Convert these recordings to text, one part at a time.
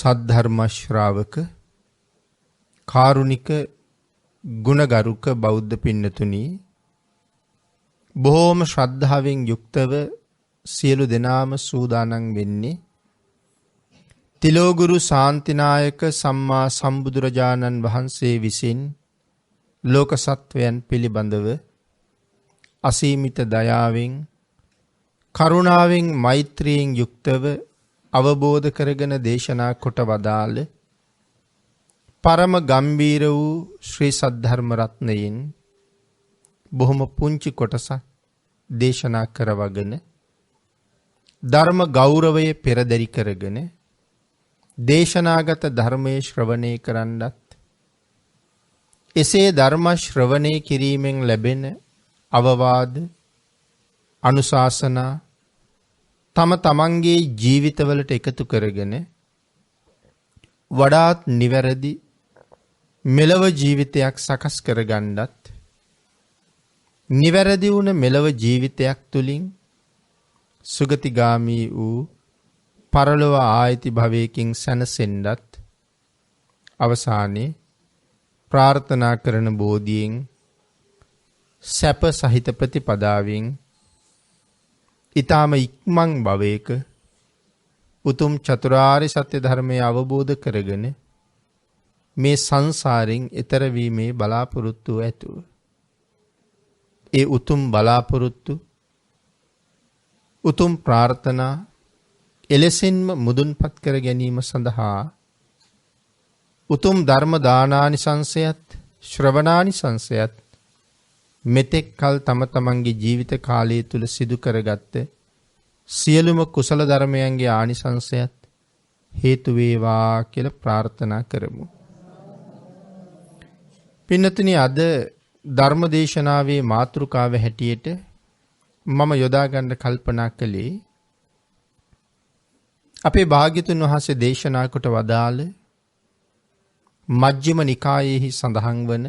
සද්ධර්ම ශ්‍රාවක කාරුණික ගුණගරුක බෞද්ධ පින්නතුනි, බොහෝම ශ්‍රද්ධාවෙන් යුක්තව සියලු දෙනාම සූදානම් වෙන්නේ තිලෝගුරු ශාන්තිනායක සම්මා සම්බුදුරජාණන් වහන්සේ විසින් ලෝක සත්වයන් පිළිබඳව අසීමිත දයාවෙන් කරුණාවෙන් මෛත්‍රියෙන් යුක්තව අවබෝධ කරගෙන දේශනා කොට වදාළ පරම ගම්බීර වූ ශ්‍රී සද්ධර්ම රත්නයෙන් බොහොම පුංචි කොටසක් දේශනා කරවගෙන ධර්ම ගෞරවය පෙරදරි කරගෙන දේශනාගත ධර්මයේ ශ්‍රවණය කරන්නත් එසේ ධර්ම ශ්‍රවණය කිරීමෙන් ලැබෙන අවවාද අනුශාසනා තම තමන්ගේ ජීවිතවලට එකතු කරගෙන වඩාත් නිවැරදි මෙලව ජීවිතයක් සකස් කරගන්නත් නිවැරදි වුණ මෙලව ජීවිතයක් තුළින් සුගතිගාමී වූ පරලොව ආයති භවයකින් සැනසෙන්නත් අවසානයේ ප්‍රාර්ථනා කරන බෝධියෙන් සැප සහිත ප්‍රතිපදාවෙන් ඊටම ඉක්මන් භවයක උතුම් චතුරාර්ය සත්‍ය ධර්මය අවබෝධ කරගෙන මේ සංසාරයෙන් එතර වීමේ බලාපොරොත්තු ඇතුව ඒ උතුම් බලාපොරොත්තු උතුම් ප්‍රාර්ථනා එලෙසින්ම මුදුන්පත් කර ගැනීම සඳහා උතුම් ධර්ම දානානිසංසයත් ශ්‍රවණානිසංසයත් මෙතෙක් කල තම තමන්ගේ ජීවිත කාලය තුල සිදු කරගත්ත සියලුම කුසල ධර්මයන්ගේ ආනිසංසයත් හේතු වේවා කියලා ප්‍රාර්ථනා කරමු. පින්නතුනි, අද ධර්ම දේශනාවේ මාතෘකාව හැටියට මම යොදා ගන්න කල්පනා කළේ අපේ භාග්‍යතුන් වහන්සේ දේශනා කොට වදාළ මජ්ක්‍ධිම නිකායෙහි සඳහන් වන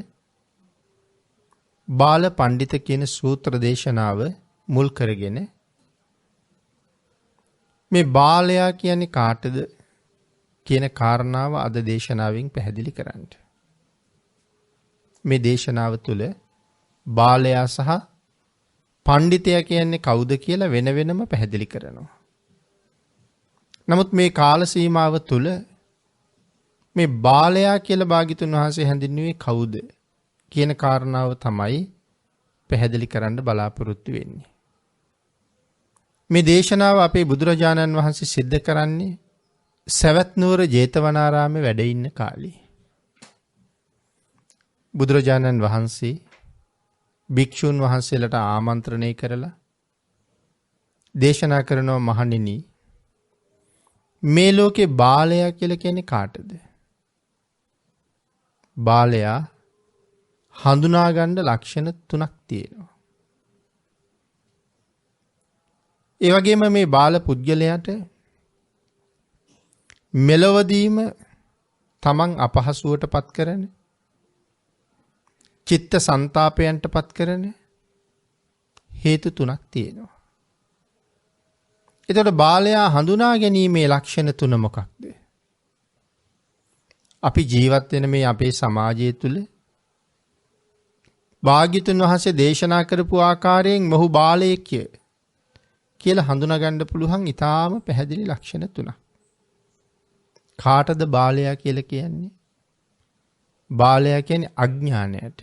බාල පණ්ඩිත කියන සූත්‍ර දේශනාව මුල් කරගෙන මේ බාලයා කියන්නේ කාටද කියන කාරණාව අද දේශනාවෙන් පැහැදිලි කරන්න. මේ දේශනාව තුළ බාලයා සහ පණ්ඩිතයා කියන්නේ කවුද කියලා වෙන වෙනම පැහැදිලි කරනවා. නමුත් මේ කාල සීමාව තුළ මේ බාලයා කියලා භාග්‍යතුන් වහන්සේ හැඳින්වුවේ කවුද කියන කාරණාව තමයි පැහැදිලි කරන්න බලාපොරොත්තු වෙන්නේ. මේ දේශනාව අපේ බුදුරජාණන් වහන්සේ සිද්ධ කරන්නේ සවැත් නුවර ජේතවනාරාමේ වැඩ ඉන්න කාලේ. බුදුරජාණන් වහන්සේ භික්ෂුන් වහන්සේලාට ආමන්ත්‍රණය කරලා දේශනා කරනවා, මහණෙනි, මේ ලෝකේ බාලයා කියලා කියන්නේ කාටද? බාලයා හඳුනා ගන්න ලක්ෂණ 3ක් තියෙනවා. ඒ වගේම මේ බාල පුද්ගලයාට මෙලවදීම තමන් අපහසුවට පත් කරන, චිත්ත සංතාපයන්ට පත් කරන හේතු 3ක් තියෙනවා. එතකොට බාලයා හඳුනා ගැනීමේ ලක්ෂණ 3 මොකක්ද? අපි ජීවත් වෙන මේ අපේ සමාජය තුළ භාග්‍යතුන් වහන්සේ දේශනා කරපු ආකාරයෙන් මොහු බාලයෙක් කියලා හඳුනා ගන්න පුළුවන් ඊටාම පැහැදිලි ලක්ෂණ 3ක්. කාටද බාලයා කියලා කියන්නේ? බාලයා කියන්නේ අඥානයට.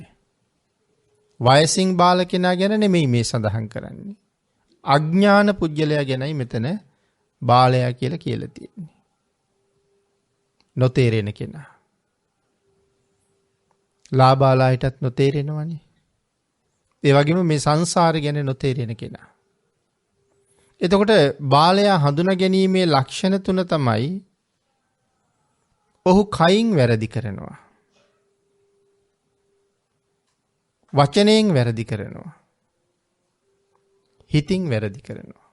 වයසින් බාල කෙනා ගැන නෙමෙයි මේ සඳහන් කරන්නේ. අඥාන පුජ්‍යලයා ගැනයි මෙතන බාලයා කියලා තියෙන්නේ. නොතේරෙන කෙනා. ලාබාලායටත් නොතේරෙනවනේ. ඒ වගේම මේ සංසාරය ගැන නොතේරෙන කෙනා. එතකොට බාලයා හඳුනා ගැනීමේ ලක්ෂණ 3 තමයි ඔහු කයින් වැරදි කරනවා, වචනයෙන් වැරදි කරනවා, හිතින් වැරදි කරනවා.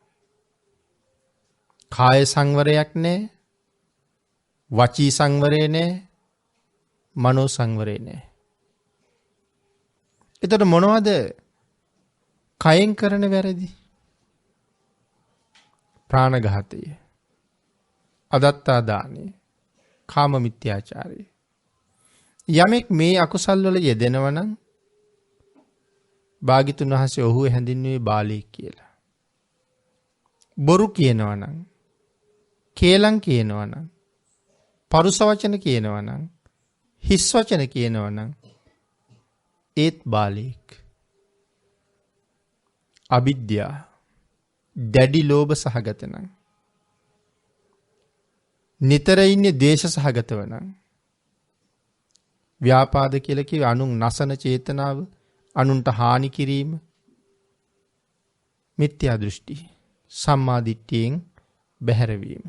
කාය සංවරයක් නැහැ, වචී සංවරය නැහැ, මනෝ සංවරය නැහැ. එතකොට මොනවද කයෙන් කරන වැරදි? ප්‍රාණඝාතය, අදත්තා දානය, කාම මිත්‍යාචාරය. යමෙක් මේ අකුසල් වල යෙදෙනවා නම් භාග්‍යතුන් වහන්සේ ඔහු හැඳින්වුවේ බාලයෙක් කියලා. බොරු කියනවා නම්, කේලම් කියනවා නම්, පරුස වචන කියනවා නම්, හිස් වචන කියනවා නම් ඒත් බාලයෙක්. අවිද්‍යාව දැඩි ලෝභ සහගත නම්, නිතර ඉන්නේ ද්වේෂ සහගතව නම්, ව්‍යාපාද කියලා කිව්ව අනුන් නසන චේතනාව, අනුන්ට හානි කිරීම, මිත්‍යා දෘෂ්ටි, සම්මා දිට්ඨියෙන් බැහැරවීම.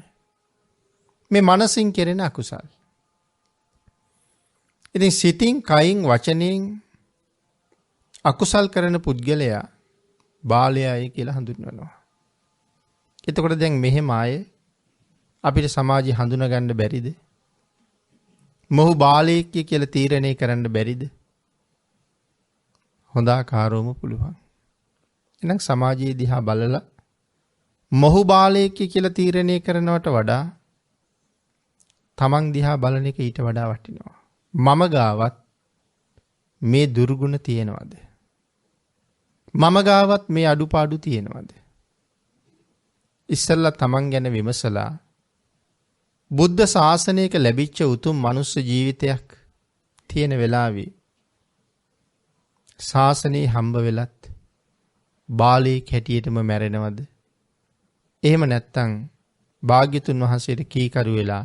මේ මනසින් කෙරෙන අකුසල්. ඉතින් සිතින්, කයින්, වචනයෙන් අකුසල් කරන පුද්ගලයා බාලයයි කියලා හඳුන්වනවා. එතකොට දැන් මෙහෙම අය අපිට සමාජය හඳුනගන්න බැරිද? මොහු බාලයෙක් කියලා තීරණය කරන්න බැරිද? හොඳාකාරවම පුළුවන්. එහෙනම් සමාජයේ දිහා බලලා මොහු බාලයෙක් කියලා තීරණය කරනවට වඩා තමන් දිහා බලන එක ඊට වඩා වටිනවා. මම ගාවත් මේ දුර්ගුණ තියෙනවද? මම ගාවත් මේ අඩුපාඩු තියෙනවද? ඉස්සෙල්ලා තමන් ගැන විමසලා බුද්ධ ශාසනයක ලැබිච්ච උතුම් මනුස්ස ජීවිතයක් තියෙන වෙලාවේ ශාසනයේ හම්බ වෙලත් බාලයෙක් හැටියටම මැරෙනවද? එහෙම නැත්තම් භාග්‍යතුන් වහන්සේට කීකරු වෙලා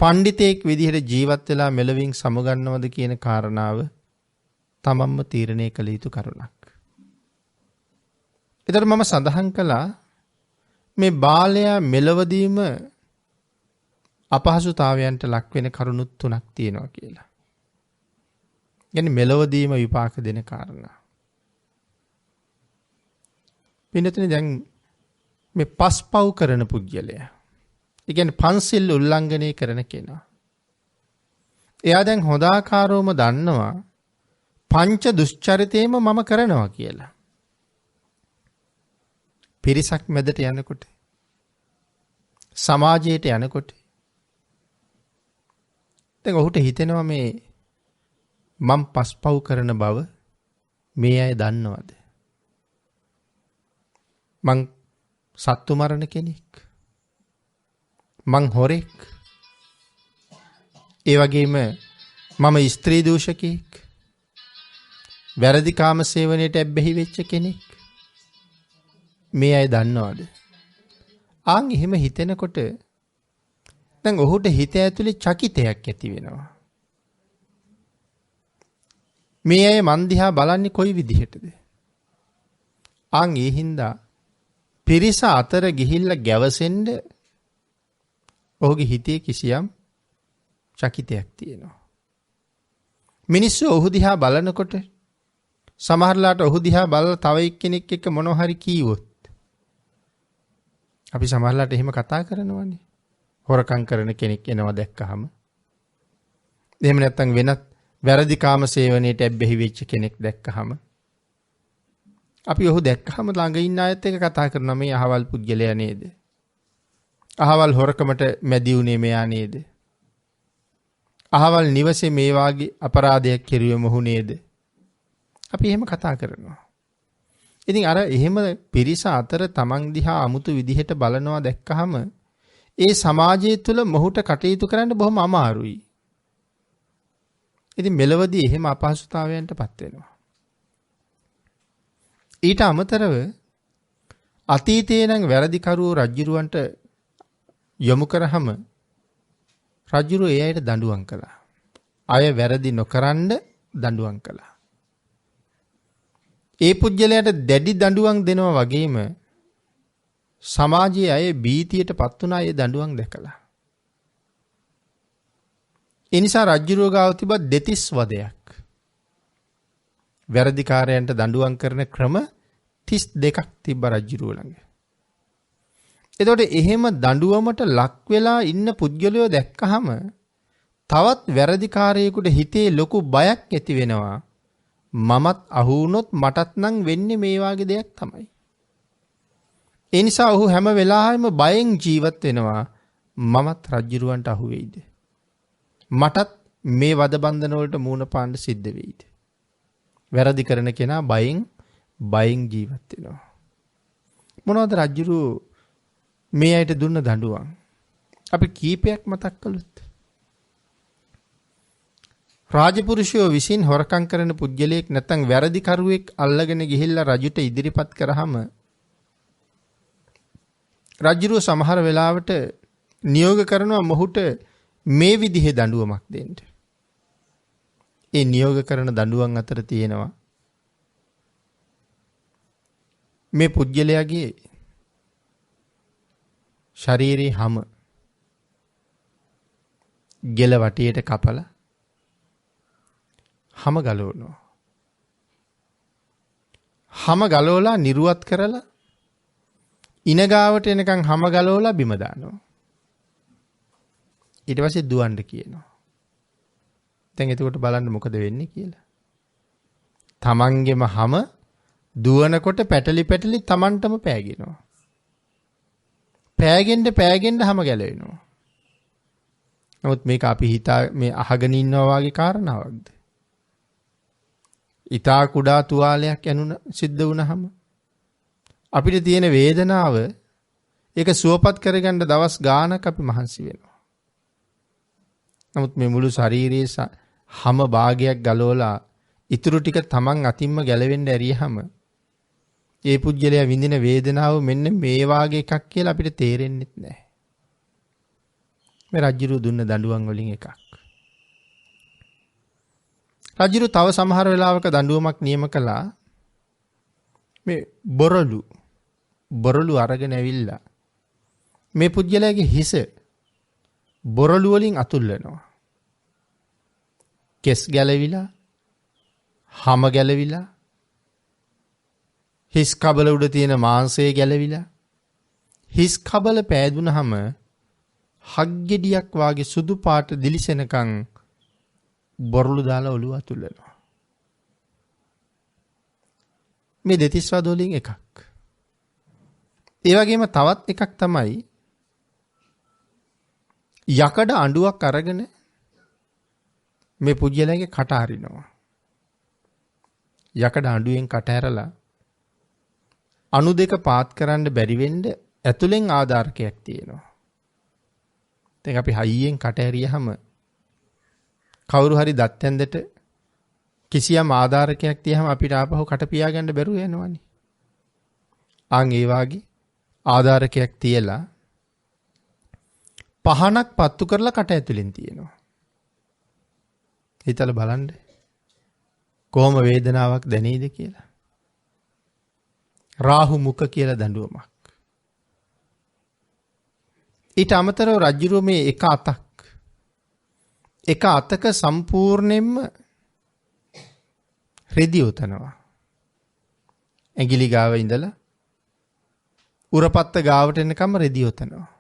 පණ්ඩිතෙක් විදිහට ජීවත් වෙලා මෙලවින් සමුගන්නවද කියන කාරණාව තමන්ම තීරණය කළ යුතු කරුණක්. ඒතර මම සඳහන් කළා මේ බාලයා මෙලවදීම අපහසුතාවයන්ට ලක් වෙන කරුණු තුනක් තියෙනවා කියලා. කියන්නේ මෙලවදීම විපාක දෙන කාරණා. පින්නතුනේ දැන් මේ පස්පව් කරන පුද්ගලයා, ඒ කියන්නේ පන්සිල් උල්ලංඝනය කරන කෙනා. එයා දැන් හොදාකාරවම දන්නවා පංච දුෂ්චරිතේම මම කරනවා කියලා. පිරිසක් මැදට යනකොට, සමාජයට යනකොට දැන් ඔහුට හිතෙනවා මේ මම පස්පව් කරන බව මේ අය දන්නවද? මං සත්තු මරණ කෙනෙක්, මං හොරෙක්, ඒ වගේම මම ස්ත්‍රී දූෂකයෙක්, වැරදි කාම සේවනයට ඇබ්බැහි වෙච්ච කෙනෙක්. මේ අය දන්නවද? ආන් එහෙම හිතෙනකොට දැන් ඔහුට හිත ඇතුලේ චකිතයක් ඇති වෙනවා. මේ අය මන් දිහා බලන්නේ කොයි විදිහටද? ආන් ඒ හින්දා පිරිස අතර ගිහිල්ලා ගැවසෙන්න ඔහුගේ හිතේ කිසියම් චකිතයක් තියෙනවා. මිනිස්සු ඔහු දිහා බලනකොට සමහරලාට ඔහු දිහා බලලා තව එක්කෙනෙක් එක්ක මොනවා හරි කීවොත් අපි සමහරලාට එහෙම කතා කරනවානේ. හොරකම් කරන කෙනෙක් එනවා දැක්කහම, එහෙම නැත්නම් වෙනත් වැරදි කාම සේවනයේට ඇබ්බැහි වෙච්ච කෙනෙක් දැක්කහම අපි ඔහු දැක්කහම ළඟ ඉන්න අයත් එක්ක කතා කරනවා, මේ අහවල් පුද්ගලයා නේද? අහවල් හොරකමට මැදි වුණේ මෙයා නේද? අහවල් නිවසේ මේ වාගේ අපරාධයක් කෙරුවේ මොහු නේද? අපි එහෙම කතා කරනවා. ඉතින් අර එහෙම පිරිස අතර තමන් දිහා අමුතු විදිහට බලනවා දැක්කහම ඒ සමාජය තුළ මොහුට කටයුතු කරන්න බොහොම අමාරුයි. ඉතින් මෙලවදී එහෙම අපහසුතාවයන්ටපත් වෙනවා. ඊට අමතරව අතීතයේ නම් වැරදිකරුවෝ රජුරවන්ට යොමු කරාම රජුරෝ ඒ අයට දඬුවම් කළා. අය වැරදි නොකරන්න දඬුවම් කළා. ඒ පුජ්‍යලයට දැඩි දඬුවම් දෙනවා වගේම සමාජයේ අය බීතියටපත් වුණා ඒ දඬුවම් දැකලා. ඒ නිසා රජුරෝ ගාව තිබ්බ දෙතිස් වදයක්. වැරදිකාරයන්ට දඬුවම් කරන ක්‍රම 32ක් තිබ්බ රජුරෝ ළඟ. එතකොට එහෙම දඬුවමට ලක් වෙලා ඉන්න පුද්ගලයෝ දැක්කහම තවත් වැරදිකාරයෙකුට හිතේ ලොකු බයක් ඇති වෙනවා. මමත් අහු වුණොත් මටත් නම් වෙන්නේ මේ වාගේ දෙයක් තමයි. ඒ නිසා ඔහු හැම වෙලාවෙම බයෙන් ජීවත් වෙනවා. මමත් රජ්ජුරුවන්ට අහු වෙයිද? මටත් මේ වද බන්ධන වලට මූණ පාන්න සිද්ධ වෙයිද? වැරදි කරන කෙනා බයෙන් ජීවත් වෙනවා. මොනවද රජ්ජුරුව මේ අයට දුන්න දඬුවම්? අපි කීපයක් මතක් කළොත් රාජපුරුෂයෝ විසින් හොරකම් කරන පුජ්‍යලයක් නැත්නම් වැරදිකරුවෙක් අල්ලගෙන ගිහිල්ලා රජුට ඉදිරිපත් කරාම රජුරුව සමහර වෙලාවට නියෝග කරනවා මොහුට මේ විදිහේ දඬුවමක් දෙන්න. ඒ නියෝග කරන දඬුවම් අතර තියෙනවා මේ පුජ්‍යලයාගේ ශරීරයේ හැම ගෙල වටියට කපලා හැම ගලවනවා. හැම ගලවලා නිරුවත් කරලා ඉනගාවට එනකන් හැම ගලවලා බිම දානවා. ඊට පස්සේ දුවන්න කියනවා. දැන් එතකොට බලන්න මොකද වෙන්නේ කියලා. තමන්ගේම හැම දුවනකොට පැටලි තමන්ටම පෑගෙනවා. පෑගෙන්න හැම ගැලවෙනවා. නමුත් මේක අපි මේ අහගෙන ඉන්නවා වගේ කාරණාවක්ද? ඊතා කුඩා තුවාලයක් ඇනුන සිද්ධ වුණාම අපිට තියෙන වේදනාව ඒක සුවපත් කරගන්න දවස් ගාණක් අපි මහන්සි වෙනවා. නමුත් මේ මුළු ශරීරයේ හැම භාගයක් ගලවලා ඉතුරු ටික තමන් අතින්ම ගැලවෙන්න ඇරියහම ඒ පුජ්‍යලයා විඳින වේදනාව මෙන්න මේ වාගේ එකක් කියලා අපිට තේරෙන්නේ නැහැ. මේ රජුරු දුන්න දඬුවම් වලින් එකක්. රජුරු තව සමහර වෙලාවක දඬුවමක් නියම කළා. මේ බොරළු අරගෙන ඇවිල්ලා මේ පුජ්‍යලයාගේ හිස බොරළු වලින් අතුල්ලනවා. කෙස් ගැලවිලා, හම ගැලවිලා, හිස් කබල උඩ තියෙන මාංශය ගැලවිලා, හිස් කබල පෑදුනහම හග්ගෙඩියක් වාගේ සුදු පාට දිලිසෙනකන් බොරළු දාලා ඔළුව අතුල්ලනවා. මේ දෙතිස් වද වලින් එකක්. ඒ වගේම තවත් එකක් තමයි යකඩ අඬුවක් අරගෙන මේ පුජ්‍යලයාගේ කට අරිනවා. යකඩ අඬුවෙන් කට ඇරලා අණු දෙක පාත් කරන්න බැරි වෙන්න ඇතුලෙන් ආධාරකයක් තියෙනවා. දැන් අපි හයියෙන් කට ඇරියහම කවුරු හරි දත් ඇන්දට කිසියම් ආධාරකයක් තියහම අපිට ආපහු කට පියාගන්න බැරුව යනවනේ. ඒ වාගේ ආධාරකයක් තියලා පහනක් පත්තු කරලා කට ඇතුලෙන් තියෙනවා. හිතලා බලන්න කොහොම වේදනාවක් දැනේද කියලා. රාහු මුඛ කියලා දඬුවමක්. ඊට අමතරව රජුරුව මේ එක අතක සම්පූර්ණයෙන්ම රෙදි උතනවා. ඇඟිලි ගාව ඉඳලා උරපත්ත ගාවට එනකම් රෙදි උතනවා.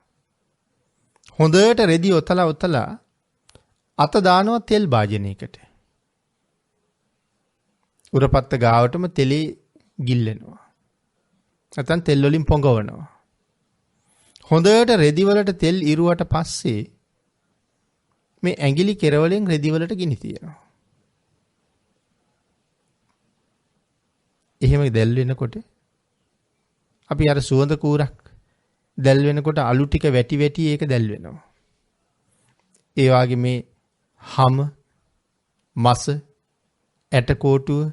හොඳට රෙදි ඔතලා අත දානවා තෙල් භාජනයකට. උරපත්ත ගාවටම තෙලේ ගිල්ලෙනවා. නැත්නම් තෙල් වලින් පොඟවනවා. හොඳට රෙදි වලට තෙල් ඉරුවට පස්සේ මේ ඇඟිලි කෙරවලෙන් රෙදි වලට ගිනි තියනවා. එහෙම දැල් වෙනකොට අපි අර සුවඳ කූරක් දැල් වෙනකොට අලු ටික වැටි ඒක දැල් වෙනවා. ඒ වගේ මේ හම, මස, ඇටකොටුව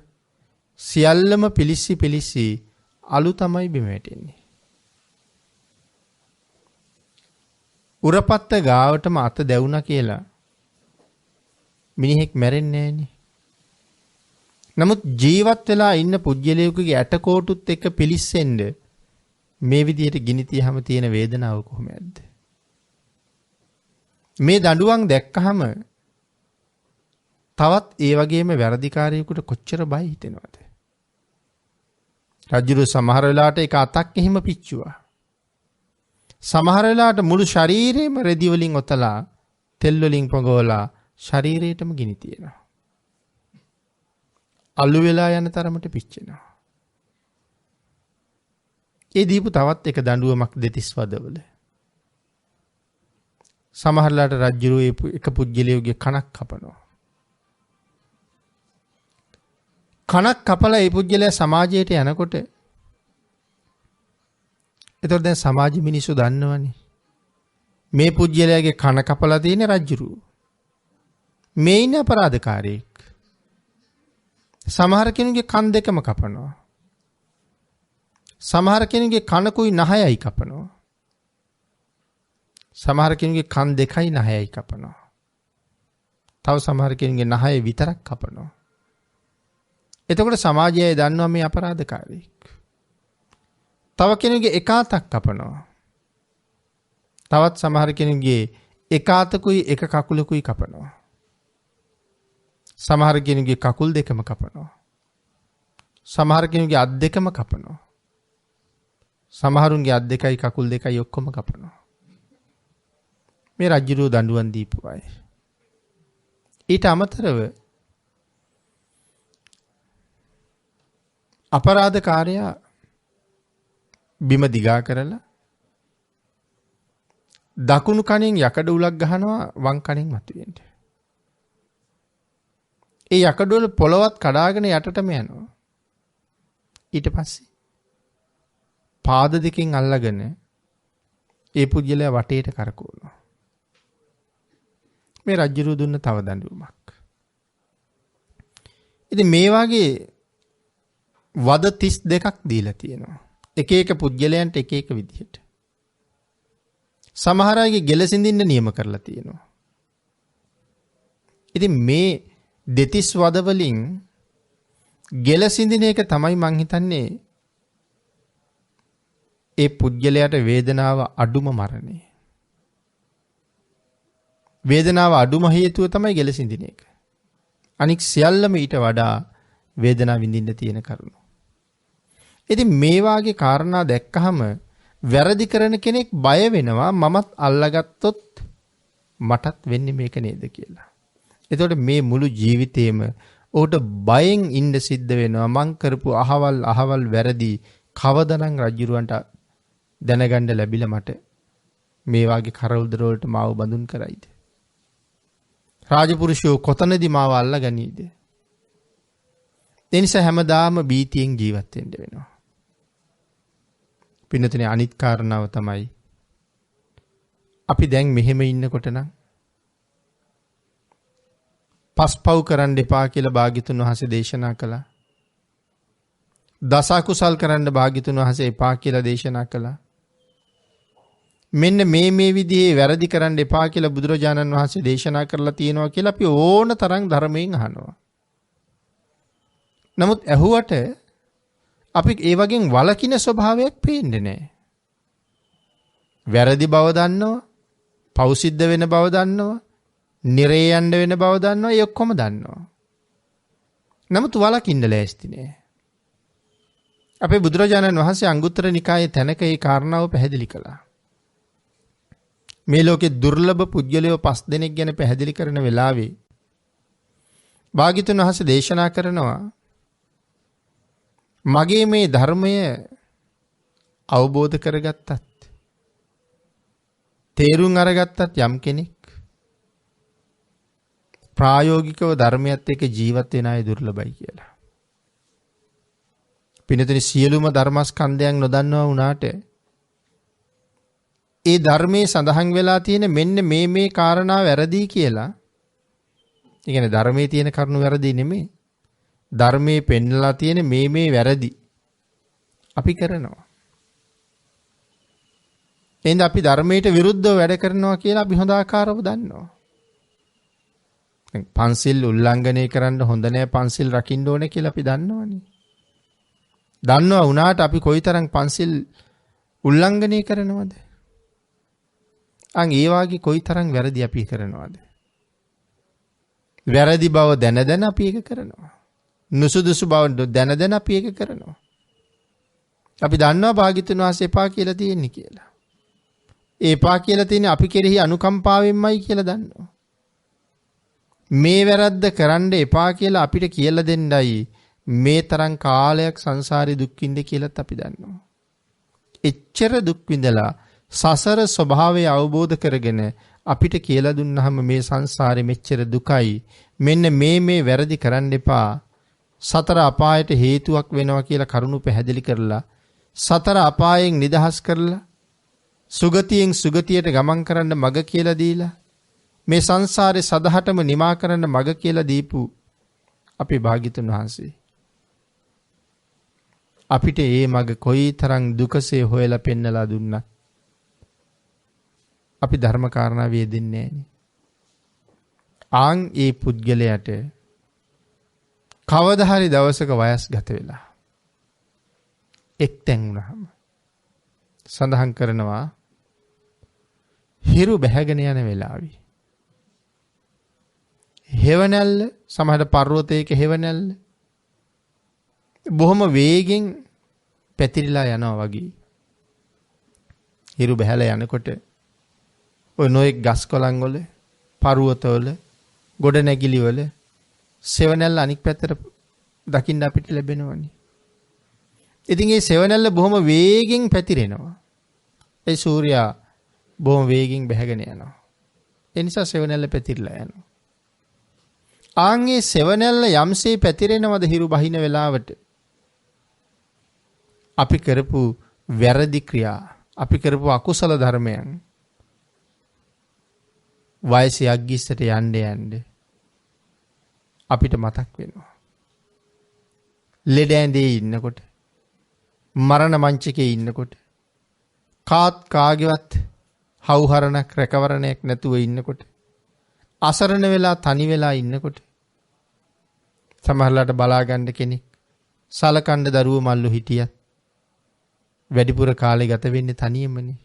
සියල්ලම පිලිස්සි අලු තමයි බිම වැටෙන්නේ. උරපත්ත ගාවටම අත දැවුණා කියලා මිනිහෙක් මැරෙන්නේ නැහනේ. නමුත් ජීවත් වෙලා ඉන්න පුජ්‍යලයකගේ ඇටකොටුත් එක්ක පිලිස්සෙන්න මේ විදිහට ගිනි තියහම තියෙන වේදනාව කොහොමද? මේ දඬුවම් දැක්කහම තවත් ඒ වගේම වැරදිකාරයෙකුට කොච්චර බය හිතෙනවද? රජුරු සමහර වෙලාවට එක අතක් එහෙම පිච්චුවා. සමහර වෙලාවට මුළු ශරීරෙම රෙදි වලින් ඔතලා තෙල් වලින් පොඟවලා ශරීරයටම ගිනි තියනවා. අලු වෙලා යන තරමට පිච්චෙනවා. ඒ දීපු තවත් එක දඬුවමක් දෙතිස් වදවල. සමහරලාට රජුරෝ එක පුජ්‍යලයෝගේ කනක් කපනවා. කනක් කපලා ඒ පුජ්‍යලයා සමාජයට යනකොට එතකොට දැන් සමාජ මිනිස්සු දන්නවනේ. මේ පුජ්‍යලයාගේ කන කපලා තියෙන රජුරෝ. මේ ඉන්න අපරාධකාරයෙක්. සමහර කෙනෙකුගේ කන් දෙකම කපනවා. සමහර කෙනෙකුගේ කනකුයි නහයයි කපනවා. සමහර කෙනෙකුගේ කන් දෙකයි නහයයි කපනවා. තව සමහර කෙනෙකුගේ නහය විතරක් කපනවා. එතකොට සමාජය දන්නවා මේ අපරාධකාරයෙක්. තව කෙනෙකුගේ එක අතක් කපනවා. තවත් සමහර කෙනෙකුගේ එක අතකුයි එක කකුලකුයි කපනවා. සමහර කෙනෙකුගේ කකුල් දෙකම කපනවා. සමහර කෙනෙකුගේ අත් දෙකම කපනවා. සමහරුන්ගේ අත් දෙකයි කකුල් දෙකයි ඔක්කොම කපනවා. මේ රජුරෝ දඬුවම් දීපු අය. ඊට අමතරව අපරාධකාරයා බිම දිගා කරලා දකුණු කණෙන් යකඩ උලක් ගහනවා වම් කණෙන් මතුවෙන්න. ඒ යකඩ උල පොළවත් කඩාගෙන යටටම යනවා. ඊට පස්සේ පාද දෙකෙන් අල්ලගෙන ඒ පුජ්‍යලයා වටේට කරකවනවා. මේ රජුරු දුන්න තව දඬුවමක්. ඉතින් මේ වගේ වද 32ක් දීලා තියෙනවා. එක එක පුජ්‍යලයන්ට එක එක විදිහට. සමහර අයගේ ගෙලසින්දින්න නියම කරලා තියෙනවා. ඉතින් මේ දෙතිස් වද වලින් ගෙලසින්දින එක තමයි මං හිතන්නේ ඒ පුජ්‍යලයට වේදනාව අඩුම මරණය. වේදනාව අඩුම හේතුව තමයි ගෙලසින්දින එක. අනික සියල්ලම ඊට වඩා වේදනාව විඳින්න තියෙන කරුණු. ඉතින් මේ වාගේ කාරණා දැක්කහම වැරදි කරන කෙනෙක් බය වෙනවා මමත් අල්ලගත්තොත් මටත් වෙන්නේ මේක නේද කියලා. එතකොට මේ මුළු ජීවිතේම ඔහුට බයෙන් ඉන්න සිද්ධ වෙනවා මං කරපු අහවල් වැරදි කවදනම් රජුරවන්ට දැනගන්න ලැබිලා මට මේ වාගේ කරවුල්දර වලට මාව බඳුන් කරයිද? රාජපුරුෂයෝ කොතනදී මාව අල්ලගනීද? ඒ නිසා හැමදාම බීතියෙන් ජීවත් වෙන්න වෙනවා. පින්නතනේ අනිත් කාරණාව තමයි අපි දැන් මෙහෙම ඉන්නකොට නම් පස්පව් කරන්න එපා කියලා භාග්‍යතුන් වහන්සේ දේශනා කළා. දස කුසල් කරන්න භාග්‍යතුන් වහන්සේ එපා කියලා දේශනා කළා. මෙන්න මේ විදිහේ වැරදි කරන්න එපා කියලා බුදුරජාණන් වහන්සේ දේශනා කරලා තියෙනවා කියලා අපි ඕන තරම් ධර්මයෙන් අහනවා. නමුත් ඇහුවට අපි ඒ වගේ වලකින ස්වභාවයක් පේන්නේ නැහැ. වැරදි බව දන්නවා, පව් සිද්ධ වෙන බව දන්නවා, නිරේ යන්න වෙන බව දන්නවා, ඒ ඔක්කොම දන්නවා. නමුත් වලකින්න ලෑස්ති නෑ. අපේ බුදුරජාණන් වහන්සේ අංගුත්තර නිකායේ තැනක මේ කාරණාව පැහැදිලි කළා. මේ ලෝකේ දුර්ලභ පුජ්‍යලයෝ 5 දෙනෙක් ගැන පැහැදිලි කරන වෙලාවේ භාග්‍යතුන් වහන්සේ දේශනා කරනවා මගේ මේ ධර්මය අවබෝධ කරගත්තත් තේරුම් අරගත්තත් යම් කෙනෙක් ප්‍රායෝගිකව ධර්මයත් එක්ක ජීවත් වෙන අය දුර්ලභයි කියලා. පින්නතුනි සියලුම ධර්මස්කන්ධයන් නොදන්නවා වුණාට ඒ ධර්මයේ සඳහන් වෙලා තියෙන මෙන්න මේ කාරණා වැරදි කියලා. ඒ කියන්නේ ධර්මයේ තියෙන කරුණු වැරදි නෙමෙයි. ධර්මයේ පෙන්නලා තියෙන මේ වැරදි අපි කරනවා. එහෙනම් අපි ධර්මයට විරුද්ධව වැඩ කරනවා කියලා අපි හොඳ ආකාරව දන්නවා. පන්සිල් උල්ලංඝනය කරන්න හොඳ නෑ පන්සිල් රකින්න ඕනේ කියලා අපි දන්නවනේ. දන්නවා වුණාට අපි කොයිතරම් පන්සිල් උල්ලංඝනය කරනවද? ඒ වාගේ කොයිතරම් වැරදි අපි කරනවද? වැරදි බව දැන අපි ඒක කරනවා. නුසුදුසු බව දැන අපි ඒක කරනවා. අපි දන්නවා භාග්‍යතුන් වහන්සේ එපා කියලා තියෙන්නේ කියලා. ඒ එපා කියලා තියෙන්නේ අපි කෙරෙහි අනුකම්පාවෙන්මයි කියලා දන්නවා. මේ වැරද්ද කරන්න එපා කියලා අපිට කියලා දෙන්නයි මේ තරම් කාලයක් සංසාරේ දුක් විඳින්න කියලාත් අපි දන්නවා. එච්චර දුක් විඳලා සසර ස්වභාවය අවබෝධ කරගෙන අපිට කියලා දුන්නාම මේ සංසාරෙ මෙච්චර දුකයි. මෙන්න මේ වැරදි කරන්න එපා. සතර අපායට හේතුවක් වෙනවා කියලා කරුණු පැහැදිලි කරලා සතර අපායෙන් නිදහස් කරලා සුගතියෙන් සුගතියට ගමන් කරන්න මඟ කියලා දීලා මේ සංසාරේ සදහටම නිමා කරන්න මඟ කියලා දීපු අපේ භාග්‍යතුන් වහන්සේ අපිට ඒ මඟ කොයිතරම් දුකසේ හොයලා පෙන්නලා දුන්නත් අපි ධර්ම කාරණා වේදෙන්නේ නැහැනේ. ආන් ඒ පුද්ගලයාට කවදා හරි දවසක වයස්ගත වෙලා එක්තැන් වුණාම සඳහන් කරනවා හිරු බැහැගෙන යන වෙලාවේ හේවණල්ල සමහර පර්වතයක හේවණල්ල බොහොම වේගෙන් පැතිරිලා යනවා වගේ හිරු බැහැලා යනකොට ඔය නොයෙක් ගස් කොළන් වල පර්වතවල ගොඩ නැගිලි වල සෙවණැල්ල අනික් පැත්තට දකින්න අපිට ලැබෙනවනේ. ඉතින් මේ සෙවණැල්ල බොහොම වේගෙන් පැතිරෙනවා. ඒ සූර්යයා බොහොම වේගෙන් බැහැගෙන යනවා. ඒ නිසා සෙවණැල්ල පැතිරලා යනවා. ආන්ගේ සෙවණැල්ල යම්සේ පැතිරෙනවද හිරු බහින වෙලාවට අපි කරපු වැරදි ක්‍රියා, අපි කරපු අකුසල ධර්මයන් වයසේ අග්ගිස්සට යන්න යන්න අපිට මතක් වෙනවා. ලෙඩ ඇඳේ ඉන්නකොට, මරණ මංචකේ ඉන්නකොට, කාගේවත් හවුහරණක් රැකවරණයක් නැතුව ඉන්නකොට, අසරණ වෙලා තනි වෙලා ඉන්නකොට, සමහරලාට බලා ගන්න කෙනෙක්, සලකන්න දරුවෝ මල්ලු හිටියත් වැඩිපුර කාලේ ගත වෙන්නේ තනියමනේ.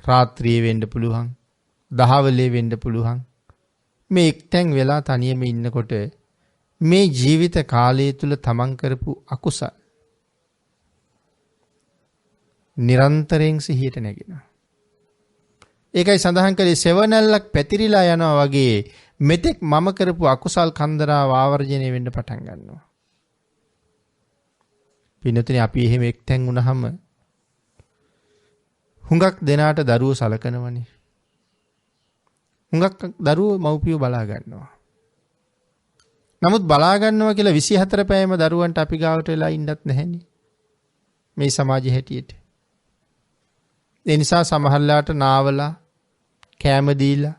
රාත්‍රියේ වෙන්න පුළුවන්, දහවලේ වෙන්න පුළුවන්. මේ එක්තැන් වෙලා තනියම ඉන්නකොට මේ ජීවිත කාලය තුල තමන් කරපු අකුසල් නිරන්තරයෙන් සිහියට නැගෙනවා. ඒකයි සඳහන් කළේ සෙවණැල්ලක් පැතිරිලා යනවා වගේ මෙතෙක් මම කරපු අකුසල් කන්දරාව ආවර්ජනය වෙන්න පටන් ගන්නවා. පින්නතුනේ අපි එහෙම එක්තැන් වුණාම හුඟක් දෙනාට දරුවෝ සලකනවනේ. හුඟක් දරුවෝ මව්පියෝ බලා ගන්නවා. නමුත් බලා ගන්නවා කියලා 24 පැයම දරුවන්ට අපි ගාවට වෙලා ඉන්නත් නැහෙනේ. මේ සමාජයේ හැටියට. ඒ නිසා සමහරලාට නාවලා, කෑම දීලා,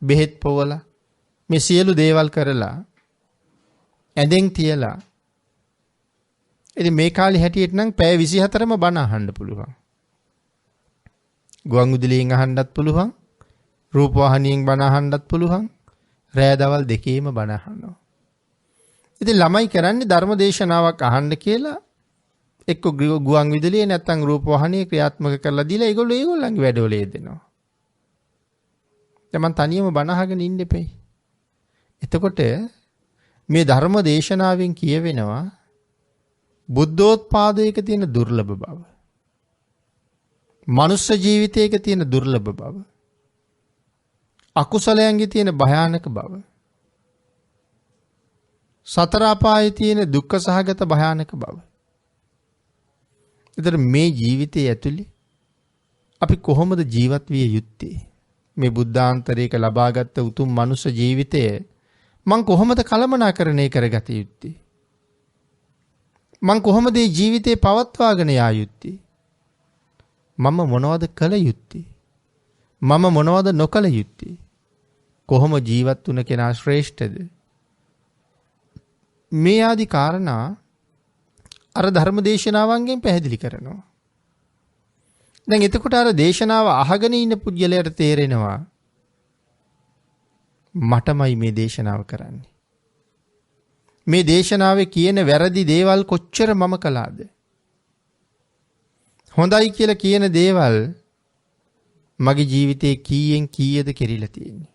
බෙහෙත් පොවලා මේ සියලු දේවල් කරලා ඇඳෙන් තියලා ඉතින් මේ කාලේ හැටියට නම් පැය 24ම බණ අහන්න පුළුවන්. ගුවන් විදුලියෙන් අහන්නත් පුළුවන්. රූපවාහිනියෙන් බණ අහන්නත් පුළුවන්. රෑ දවල් දෙකේම බණ අහනවා. ඉතින් ළමයි කරන්නේ ධර්ම දේශනාවක් අහන්න කියලා එක්ක ගුවන් විදුලියේ නැත්නම් රූපවාහිනිය ක්‍රියාත්මක කරලා දීලා ඒගොල්ලන්ගේ වැඩවල යෙදෙනවා. තමන් තනියම බණ අහගෙන ඉන්න එපේ. එතකොට මේ ධර්ම දේශනාවෙන් කියවෙනවා බුද්ධෝත්පාදයක තියෙන දුර්ලභ බව. මනුස්ස ජීවිතයක තියෙන දුර්ලභ බව. අකුසලයන්ගේ තියෙන භයානක බව. සතර අපායේ තියෙන දුක්ඛ සහගත භයානක බව. ඒතර මේ ජීවිතයේ ඇතුලේ අපි කොහොමද ජීවත් විය යුත්තේ? මේ බුද්ධාන්තරයක ලබාගත් උතුම් මනුස්ස ජීවිතය මං කොහොමද කළමනාකරණය කරගත යුත්තේ? මං කොහොමද මේ ජීවිතේ පවත්වාගෙන යා යුත්තේ? මම මොනවද කළ යුත්තේ? මම මොනවද නොකළ යුත්තේ? කොහොම ජීවත් වුණ කෙනා ශ්‍රේෂ්ඨද? මේ ආදි කාරණා අර ධර්ම දේශනාවන්ගෙන් පැහැදිලි කරනවා. දැන් එතකොට අර දේශනාව අහගෙන ඉන්න පුද්ගලයාට තේරෙනවා මටමයි මේ දේශනාව කරන්නේ. මේ දේශනාවේ කියන වැරදි දේවල් කොච්චර මම කළාද? හොඳයි කියලා කියන දේවල් මගේ ජීවිතේ කීයෙන් කීයද කෙරිලා තියෙන්නේ.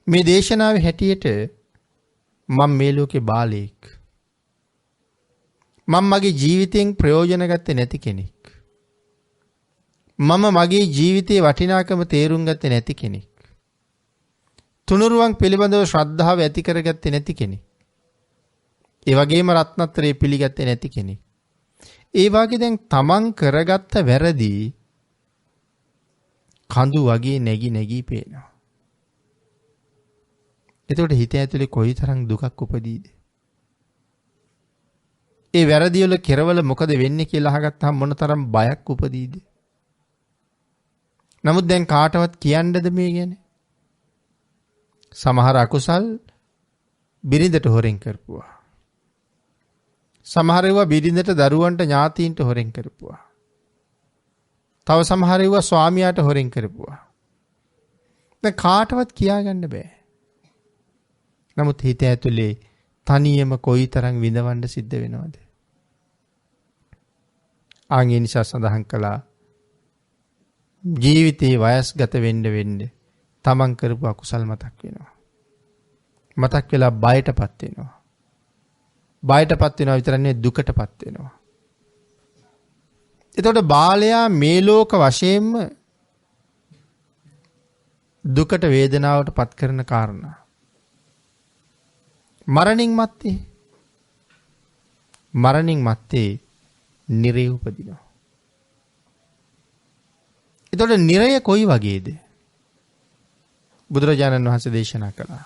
මේ දේශනාවේ හැටියට මම මේ ලෝකේ බාලයෙක්. මම මගේ ජීවිතෙන් ප්‍රයෝජන ගත්තේ නැති කෙනෙක්. මම මගේ ජීවිතයේ වටිනාකම තේරුම් ගත්තේ නැති කෙනෙක්. තුනුරුවන් පිළිබඳව ශ්‍රද්ධාව ඇති කරගත්තේ නැති කෙනෙක්. ඒ වගේම රත්නත්‍රය පිළිගත්තේ නැති කෙනෙක්. ඒ වගේ දැන් තමන් කරගත්ත වැරදි කඳු වගේ නැగి පේනවා. එතකොට හිත ඇතුලේ කොයිතරම් දුකක් උපදීද? ඒ වැරදි වල කෙරවල මොකද වෙන්නේ කියලා අහගත්තාම මොනතරම් බයක් උපදීද? නමුත් දැන් කාටවත් කියන්නද මේ ගැන? සමහර අකුසල් බිරිඳට හොරෙන් කරපුවා. සමහර ඒවා බිරිඳට දරුවන්ට ඥාතීන්ට හොරෙන් කරපුවා. තව සමහර ඒවා ස්වාමියාට හොරෙන් කරපුවා. දැන් කාටවත් කියාගන්න බෑ. නමුත් හිත ඇතුලේ තනියම කොයිතරම් විඳවන්න සිද්ධ වෙනවද? ආන්ගේ නිසා සඳහන් කළා ජීවිතේ වයස්ගත වෙන්න තමන් කරපු අකුසල් මතක් වෙනවා. මතක් වෙලා බයටපත් වෙනවා. බයටපත් වෙනවා විතර නෙවෙයි දුකටපත් වෙනවා. එතකොට බාලයා මේ ලෝක වශයෙන්ම දුකට වේදනාවට පත් කරන කාරණා. මරණින් මත්තේ නිරේ උපදිනවා. එතකොට නිරය කොයි වගේද? බුදුරජාණන් වහන්සේ දේශනා කළා.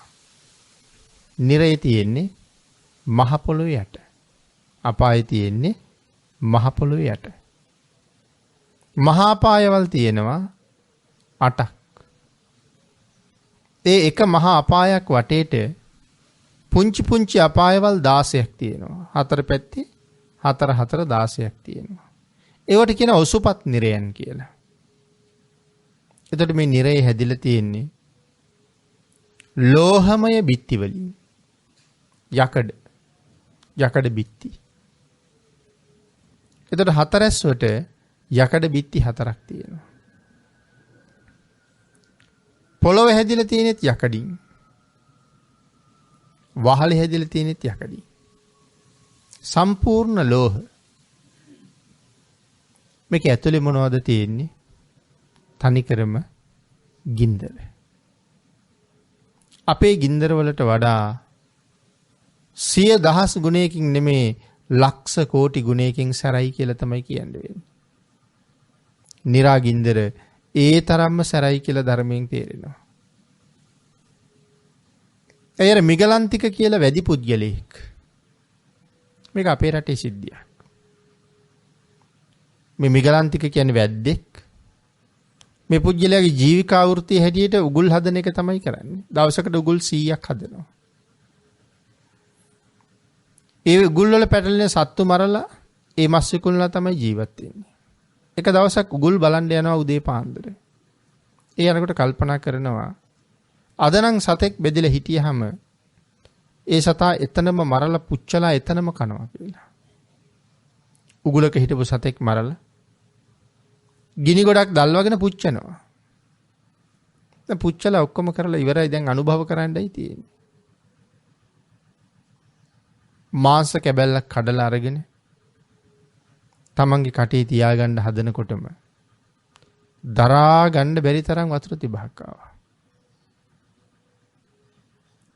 නිරය තියෙන්නේ මහ පොළොවේ යට. අපාය තියෙන්නේ මහ පොළොවේ යට. මහා අපායවල තියෙනවා 8ක්. ඒ එක මහා අපායක් වටේට පුංචි අපායවල් 16ක් තියෙනවා. හතර පැත්තේ 4 16ක් තියෙනවා. ඒවට කියන ඔසුපත් නිරයන් කියලා. එතකොට මේ නිරය හැදිලා තියෙන්නේ ලෝහමය බිත්ති වලින්. යකඩ බිත්ති. එතකොට හතරැස්වට යකඩ බිත්ති 4ක් තියෙනවා. පොළොව හැදිලා තියෙනෙත් යකඩින්. වහල හැදිලා තියෙනෙත් යකඩින්. සම්පූර්ණ ලෝහ. මේක ඇතුලේ මොනවද තියෙන්නේ? තනිකරම ගින්දර. අපේ ගින්දර වලට වඩා 100,000 ගුණයකින් නෙමේ ලක්ෂ කෝටි ගුණයකින් සැරයි කියලා තමයි කියන්නේ. නිරා ගින්දර ඒ තරම්ම සැරයි කියලා ධර්මයෙන් තේරෙනවා. එයර මිගලන්තික කියලා වැඩි පුද්ගලයෙක්. මේක අපේ රටේ සිද්ධියක්. මේ මිගලන්තික කියන්නේ වැද්දෙක්. මේ පුද්ගලයාගේ ජීවිකා වෘත්තිය හැටියට උගුල් හදන එක තමයි කරන්නේ. දවසකට උගුල් 100ක් හදනවා. ඒ උගුල් වල පැටලෙන සත්තු මරලා ඒ මස් විකුණලා තමයි ජීවත් වෙන්නේ. එක දවසක් උගුල් බලන්න යනවා උදේ පාන්දර. ඒ යනකොට කල්පනා කරනවා අද නම් සතෙක් බෙදලා හිටියහම ඒ සතා එතනම මරලා පුච්චලා එතනම කනවා කියලා. උගුලක හිටපු සතෙක් මරලා ගිනි ගොඩක් දැල්වගෙන පුච්චනවා. දැන් පුච්චලා ඔක්කොම කරලා ඉවරයි දැන් අනුභව කරන්නයි තියෙන්නේ. මාංශ කැබැල්ලක් කඩලා අරගෙන තමන්ගේ කටේ තියාගන්න හදනකොටම දරා ගන්න බැරි තරම් වතුර තිබහක් ආවා.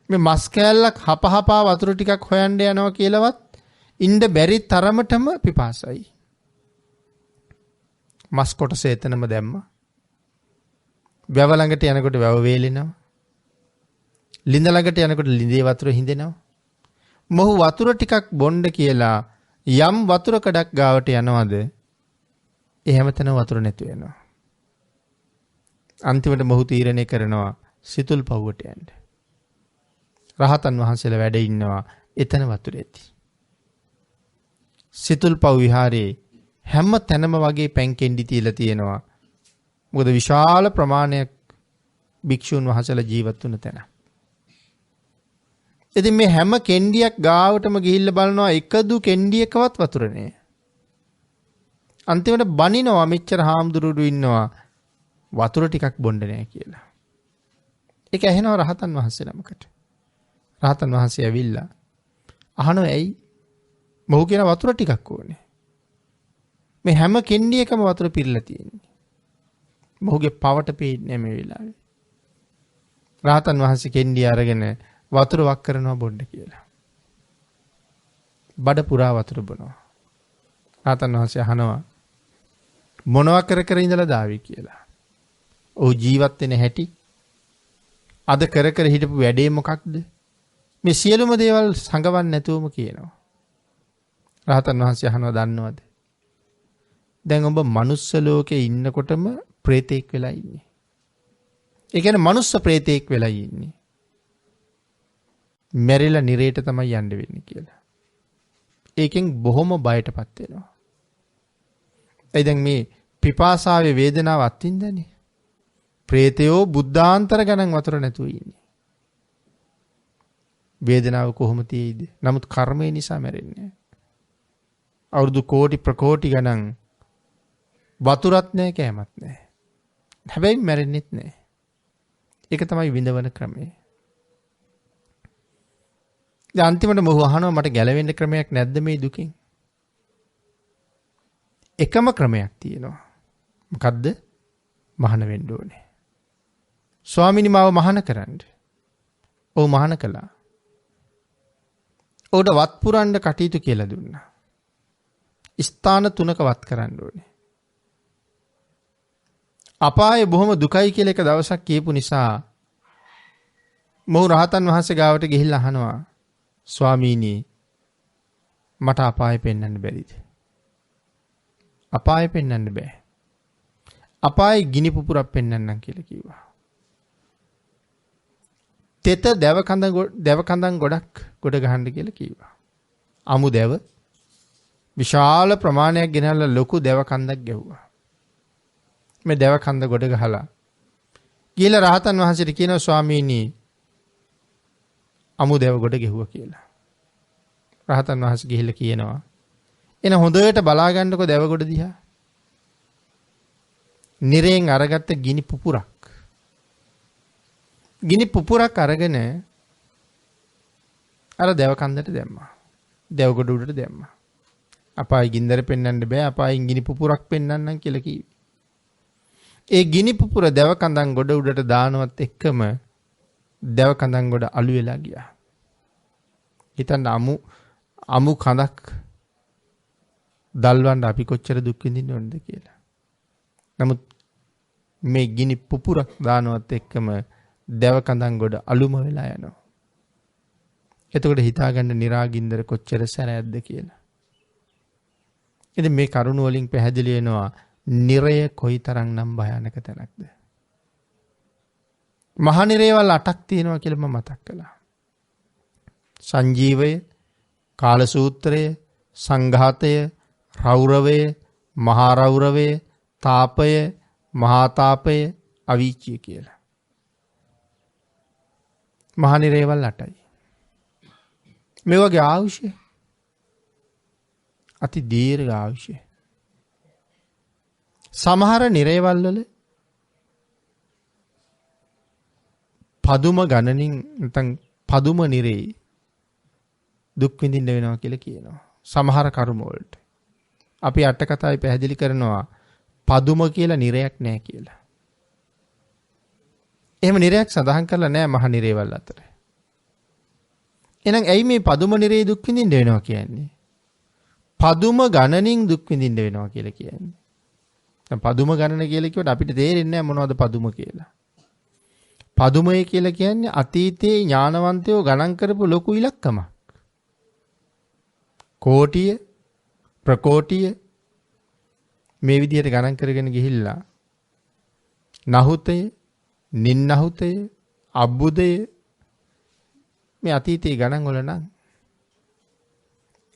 මේ මස් කෑල්ලක් හපහපා වතුර ටිකක් හොයන්න යනවා කියලාවත් ඉන්න බැරි තරමටම පිපාසයි. මස් කොටස එතනම දැම්මා. වැව ළඟට යනකොට වැව වේලෙනවා. ලිඳ ළඟට යනකොට ලිඳේ වතුර හිඳෙනවා. මොහු වතුර ටිකක් බොන්න කියලා යම් වතුර කඩක් ගාවට යනවද ඒ හැමතැනම වතුර නැතු වෙනවා. අන්තිමට මොහු තීරණය කරනවා සිතුල් පව්වට යන්න. රහතන් වහන්සේලා වැඩ ඉන්නවා එතන වතුර ඇති. සිතුල් පව් විහාරේ හැම තැනම වගේ පැන් කෙන්ඩි තියලා තියෙනවා. මොකද විශාල ප්‍රමාණයක් භික්ෂුන් වහන්සේලා ජීවත් වුණ තැන. ඉතින් මේ හැම කෙන්ඩියක් ගාවටම ගිහිල්ලා බලනවා එකදු කෙන්ඩියකවත් වතුර නෑ. අන්තිමට බනිනවා මෙච්චර හාමුදුරුවෝ ඉන්නවා වතුර ටිකක් බොන්න නෑ කියලා. ඒක ඇහෙනවා රහතන් වහන්සේ නමකට. රහතන් වහන්සේ ඇවිල්ලා අහනවා ඇයි මොහු කියන වතුර ටිකක් ඕනේ. මේ හැම කෙන්ඩියකම වතුර පිරලා තියෙන්නේ. මොහුගේ පවට පේන්නේ මේ වෙලාවේ. රහතන් වහන්සේ කෙන්ඩිය අරගෙන වතුර වක් කරනවා බොන්න කියලා. බඩ පුරා වතුර බොනවා. රහතන් වහන්සේ අහනවා මොනවා කර කර ඉඳලා දාවි කියලා. ඔහු ජීවත් වෙන හැටි අද කර කර හිටපු වැඩේ මොකක්ද? මේ සියලුම දේවල් සංගවන්නේ නැතුවම කියනවා. රහතන් වහන්සේ අහනවා දන්නවද? දැන් ඔබ මනුස්ස ලෝකේ ඉන්නකොටම ප්‍රේතෙක් වෙලා ඉන්නේ. ඒ කියන්නේ මනුස්ස ප්‍රේතෙක් වෙලා ඉන්නේ. මැරිලා නිරේට තමයි යන්න වෙන්නේ කියලා. ඒකෙන් බොහොම බයටපත් වෙනවා. ඒ දැන් මේ පිපාසාවේ වේදනාව අත්විඳන්නේ. ප්‍රේතයෝ බුද්ධාන්තර ගණන් වතුර නැතුව ඉන්නේ. වේදනාව කොහොම තියෙයිද? නමුත් කර්මය නිසා මැරෙන්නේ. අවුරුදු කෝටි ප්‍රකෝටි ගණන් වතුරත් නැහැ කෑමත් නැහැ. හැබැයි මැරෙන්නෙත් නැහැ. ඒක තමයි විඳවන ක්‍රමය. දැන් අන්තිමට මොහු අහනවා මට ගැලවෙන්න ක්‍රමයක් නැද්ද මේ දුකින්? එකම ක්‍රමයක් තියෙනවා. මොකද්ද? මහාන වෙන්න ඕනේ. ස්වාමිනී මාව මහාන කරන්න. ඔව් මහාන කළා. ඔහුට වත් පුරන්න කටයුතු කියලා දුන්නා. ස්ථාන 3ක වත් කරන්න ඕනේ. අපායේ බොහොම දුකයි කියලා එක දවසක් කියපු නිසා මොහු රහතන් වහන්සේ ගාවට ගිහිල්ලා අහනවා ස්වාමීනි මට අපාය පෙන්වන්න බැරිද? අපාය පෙන්වන්න බෑ. අපායේ ගිනි පුපුරක් පෙන්වන්නම් කියලා කිව්වා. තෙත දැව කඳන් ගොඩක් ගොඩ ගහන්න කියලා කිව්වා. අමු දැව විශාල ප්‍රමාණයක් ගෙනල්ලා ලොකු දැව කන්දක් ගැහුවා. මේ දැව කන්ද ගොඩ ගහලා ගිහලා රහතන් වහන්සේට කියනවා ස්වාමීනි අමු දැව ගොඩ ගැහුවා කියලා. රහතන් වහන්සේ ගිහිල්ලා කියනවා එන හොඳට බලා ගන්නකො දැව ගොඩ දිහා. නිරෙන් අරගත්ත ගිනි පුපුරක්. ගිනි පුපුරක් අරගෙන අර දැව කන්දට දැම්මා. දැව ගොඩ උඩට දැම්මා. අපායි ගින්දර පෙන්වන්න බෑ. අපායින් ගිනි පුපුරක් පෙන්වන්නම් කියලා කිව්වේ. ඒ ගිනි පුපුර දැව කඳන් ගොඩ උඩට දානවත් එක්කම දැව කඳන් ගොඩ අළු වෙලා ගියා. හිතන්න අමු කඳක් දල්වන්න අපි කොච්චර දුක් විඳින්න ඕනද කියලා. නමුත් මේ ගිනි පුපුරක් දානවත් එක්කම දැව කඳන් ගොඩ අලුම වෙලා යනවා. එතකොට හිතාගන්න නිරාගින්දර කොච්චර සැරයක්ද කියලා. ඉතින් මේ කරුණ වලින් පැහැදිලි වෙනවා නිරය කොයිතරම්නම් භයානක තැනක්ද. මහා නිරේවල් 8ක් තියෙනවා කියලා මම මතක් කළා. සංජීවය, කාලසූත්‍රය, සංඝාතය, රෞරවය, මහා රෞරවය, තාපය, මහා තාපය, අවීචිය කියලා. මහා නිරේවල් 8යි. මේ වගේ ආයුෂය අති දීර්ඝ ආයුෂය. සමහර නිරේවල් වල පදුම ගණනින් නැත්නම් පදුම නිරේ දුක් විඳින්න වෙනවා කියලා කියනවා. සමහර කර්ම වලට. අපි අට කතාවේ පැහැදිලි කරනවා පදුම කියලා නිරයක් නැහැ කියලා. එහෙම නිරයක් සඳහන් කරලා නැහැ මහ නිරේවල් අතර. එහෙනම් ඇයි මේ පදුම නිරේ දුක් විඳින්න වෙනවා කියන්නේ? පදුම ගණනින් දුක් විඳින්න වෙනවා කියලා කියන්නේ. දැන් පදුම ගණන කියලා කිව්වට අපිට තේරෙන්නේ නැහැ මොනවද පදුම කියලා. පදුමය කියලා කියන්නේ අතීතයේ ඥානවන්තයෝ ගණන් කරපු ලොකු ඉලක්කමක්. කෝටිය, ප්‍රකෝටිය මේ විදිහට ගණන් කරගෙන ගිහිල්ලා නහුතය, නින්නහුතය, අබ්බුදය මේ අතීතයේ ගණන් වල නම්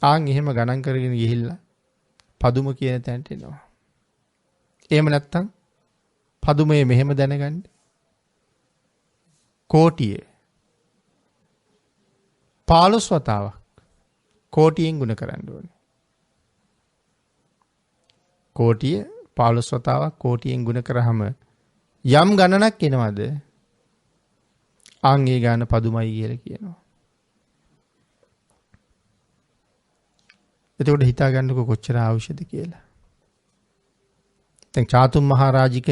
ආන් එහෙම ගණන් කරගෙන ගිහිල්ලා පදුම කියන තැනට එනවා. එහෙම නැත්තම් පදුමේ මෙහෙම දැනගන්න. කෝටිය 15 වතාවක් කෝටියෙන් ගුණ කරන්න ඕනේ. කෝටිය 15 වතාවක් කෝටියෙන් ගුණ කරාම යම් ගණනක් එනවද? ආන් ඒ ගාන පදුමයි කියලා කියනවා. එතකොට හිතා ගන්නකො කොච්චර අවශ්‍යද කියලා. දැන් චාතුම් මහරජික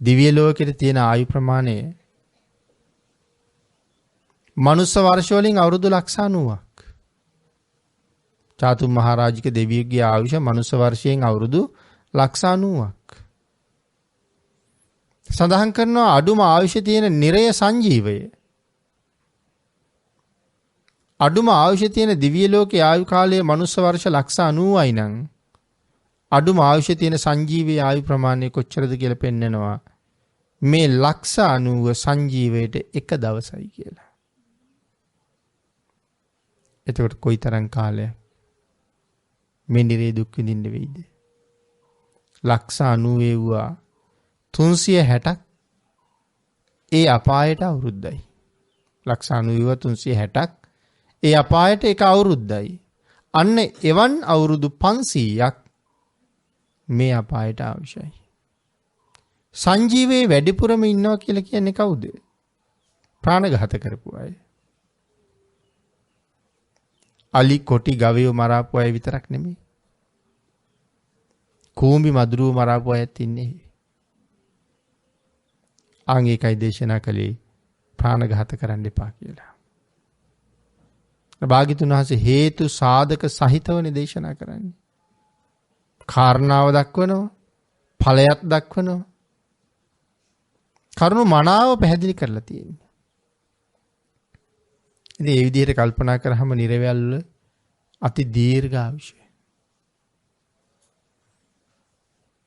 දිව්‍ය ලෝකෙට තියෙන ආයු ප්‍රමාණය මනුස්ස වර්ෂ වලින් අවුරුදු 90ක්. චාතුම් මහරජික දෙවියෙකුගේ ආයුෂ මනුස්ස වර්ෂයෙන් අවුරුදු 90ක්. සඳහන් කරනවා අඩුම ආයුෂ තියෙන නිරය සංජීවය. අඩුම ආයුෂ තියෙන දිව්‍ය ලෝකයේ ආයු කාලය මනුස්ස වර්ෂ 90යි නම් අඩුම ආයුෂ තියෙන සංජීවයේ ආයු ප්‍රමාණය කොච්චරද කියලා පෙන්නනවා. මේ 90 සංජීවයට එක දවසයි කියලා. එතකොට කොයිතරම් කාලයක් මේ නිරේ දුක් විඳින්න වෙයිද? 90 වුණා 360ක් ඒ අපායට අවුරුද්දයි. 90 360ක් ඒ අපායට එක අවුරුද්දයි. අන්න එවන් අවුරුදු 500ක් මේ අපායට අවශ්‍යයි. සංජීවයේ වැඩිපුරම ඉන්නවා කියලා කියන්නේ කවුද? ප්‍රාණඝාත කරපු අය. අලි කොටි ගවයෝ මරාපු අය විතරක් නෙමෙයි. කූඹි මදුරුව මරාපු අයත් ඉන්නේ. ආංගිකයි දේශනා කළේ ප්‍රාණඝාත කරන්න එපා කියලා. භාග්‍යතුන් වහන්සේ හේතු සාධක සහිතවනේ දේශනා කරන්නේ. කාරණාව දක්වනවා, ඵලයක් දක්වනවා. කරුණු මනාව පැහැදිලි කරලා තියෙනවා. ඉතින් මේ විදිහට කල්පනා කරාම නිර්වැල් වල අති දීර්ඝ ආයුෂය.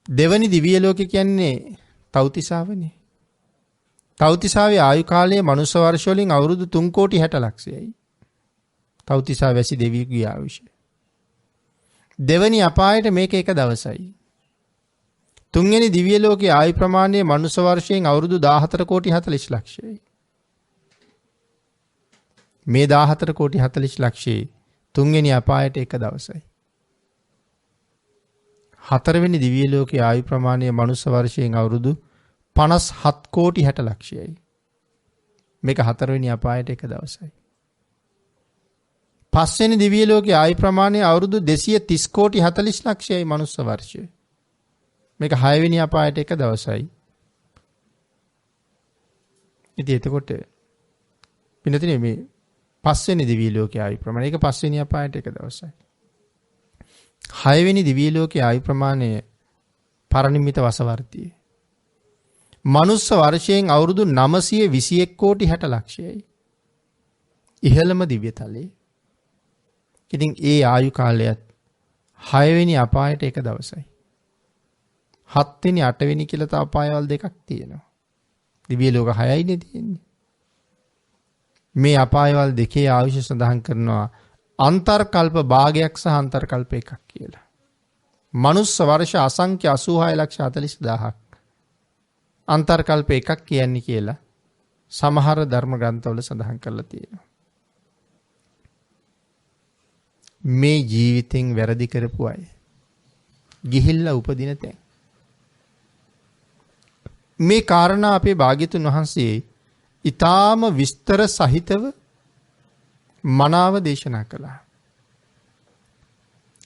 දෙවනි දිව්‍ය ලෝකේ කියන්නේ තව්තිසාවනේ. තව්තිසාවේ ආයු කාලය මනුස්ස වර්ෂ වලින් අවුරුදු 3 කෝටි 60 ලක්ෂයයි. තව්තිසා වැසි දෙවියෙකුගේ ආයුෂය. දෙවනි අපායට මේක එක දවසයි. තුන්වෙනි දිව්‍ය ලෝකයේ ආයු ප්‍රමාණය මනුස්ස වර්ෂයෙන් අවුරුදු 14 කෝටි 40 ලක්ෂයයි. මේ 14 කෝටි 40 ලක්ෂයේ තුන්වෙනි අපායට එක දවසයි. හතරවෙනි දිව්‍ය ලෝකයේ ආයු ප්‍රමාණය මනුස්ස වර්ෂයෙන් අවුරුදු 57 කෝටි 60 ලක්ෂයයි. මේක හතරවෙනි අපායට එක දවසයි. පස්වෙනි දිව්‍ය ලෝකයේ ආයු ප්‍රමාණය අවුරුදු 230 කෝටි 40 ලක්ෂයයි මනුස්ස වර්ෂය. මේක හයවෙනි අපායට එක දවසයි. ඉතින් එතකොට පින්නතිනේ මේ පස්වෙනි දිව්‍ය ලෝකයේ ආයු ප්‍රමාණය ඒක පස්වෙනි අපායට එක දවසයි. හයවෙනි දිව්‍ය ලෝකයේ ආයු ප්‍රමාණය පරිනිම්මිත වසවර්තිය. මනුස්ස වර්ෂයෙන් අවුරුදු 921 කෝටි 60 ලක්ෂයයි. ඉහළම දිව්‍ය තලයේ. ඉතින් ඒ ආයු කාලයත් හයවෙනි අපායට එක දවසයි. 7 වෙනි 8 වෙනි කියලා තව අපායවල දෙකක් තියෙනවා. දිව්‍ය ලෝක 6යිනේ තියෙන්නේ. මේ අපායවල දෙකේ ආයුෂ සඳහන් කරනවා අන්තර්කල්ප භාගයක් සහ අන්තර්කල්ප එකක් කියලා. මනුස්ස වර්ෂ අසංඛ්‍ය 86,40,000ක් අන්තර්කල්ප එකක් කියන්නේ කියලා සමහර ධර්ම ග්‍රන්ථවල සඳහන් කරලා තියෙනවා. මේ ජීවිතෙන් වැරදි කරපු අය ගිහිල්ලා උපදින තැන්. මේ කාරණා අපේ භාග්‍යතුන් වහන්සේ ඊටාම විස්තර සහිතව මනාව දේශනා කළා.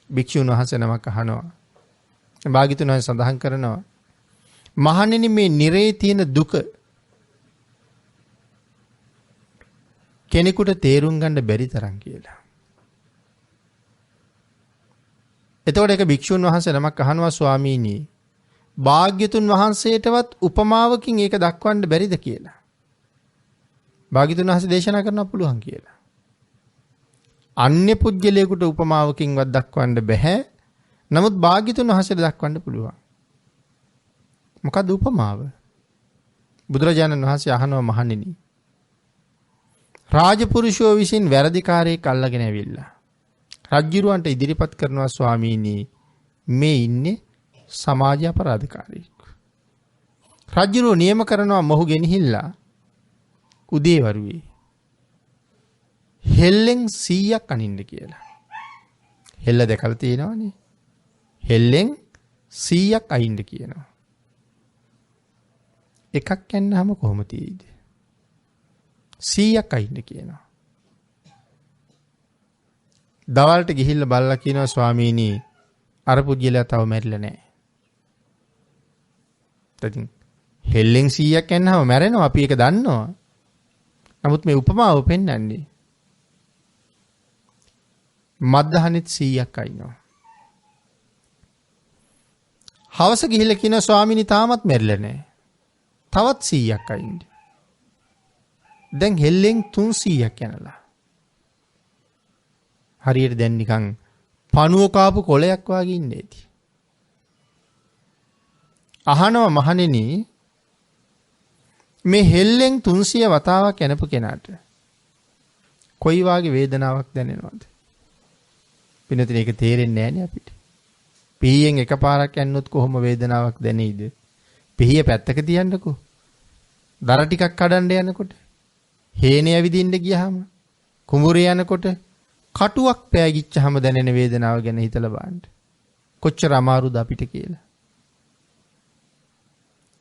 භික්ෂුන් වහන්සේ නමක් අහනවා. භාග්‍යතුන් වහන්සේ සඳහන් කරනවා මහණෙනි මේ නිරේ තියෙන දුක කෙනෙකුට තේරුම් ගන්න බැරි තරම් කියලා. එතකොට එක භික්ෂුන් වහන්සේ නමක් අහනවා ස්වාමීනි භාග්‍යතුන් වහන්සේටවත් උපමාවකින් ඒක දක්වන්න බැරිද කියලා. භාග්‍යතුන් වහන්සේ දේශනා කරන්න පුළුවන් කියලා. අන්‍ය පුජ්‍යලයකට උපමාවකින්වත් දක්වන්න බෑ. නමුත් භාග්‍යතුන් වහන්සේට දක්වන්න පුළුවන්. මොකද උපමාව? බුදුරජාණන් වහන්සේ අහනවා මහණෙනි රාජපුරුෂයෝ විසින් වැරදිකාරයෙක් අල්ලගෙන ඇවිල්ලා රජ්ජුරුවන්ට ඉදිරිපත් කරනවා ස්වාමීනි මේ ඉන්නේ සමාජ අපරාධකාරයෙක්. රජ්ජුරුව නියම කරනවා මොහු ගෙනහිල්ලා උදේවරුේ හෙල්ලෙන් 100ක් අනින්න කියලා. හෙල්ල දැකලා තියෙනවනේ. හෙල්ලෙන් 100ක් අයින්න කියනවා. එකක් යන්නාම කොහොම තියෙයිද? 100ක් අයින්න කියනවා. දවල්ට ගිහිල්ලා බලලා කියනවා ස්වාමීනි අර පුජ්‍යලයා තව මැරිලා නැහැ. ඉතින් හෙල්ලෙන් 100ක් යන්නාම මැරෙනවා අපි ඒක දන්නවා. නමුත් මේ උපමාව පෙන්වන්නේ මද්දහනෙත් 100ක් අයින්නවා. හවස ගිහිල්ලා කියන ස්වාමීනි තාමත් මැරිලා නැහැ. තවත් 100ක් අයින්ද. දැන් හෙල්ලෙන් 300ක් යනලා. හරියට දැන් නිකන් පණුව කාපු කොළයක් වගේ ඉන්නේ ඇති. අහනවා මහණෙනි මේ හෙල්ලෙන් 300 වතාවක් යනපු කෙනාට කොයි වාගේ වේදනාවක් දැනෙනවද? පින්නතින් ඒක තේරෙන්නේ නැහනේ අපිට. පිහියෙන් එකපාරක් යන්නොත් කොහොම වේදනාවක් දැනෙයිද? පිහිය පැත්තක තියන්නකෝ. දර ටිකක් කඩන්න යනකොට, හේනේ ඇවිදින්න ගියාම, කුඹුරේ යනකොට කටුවක් පෑගිච්චාම දැනෙන වේදනාව ගැන හිතලා බලන්න. කොච්චර අමාරුද අපිට කියලා.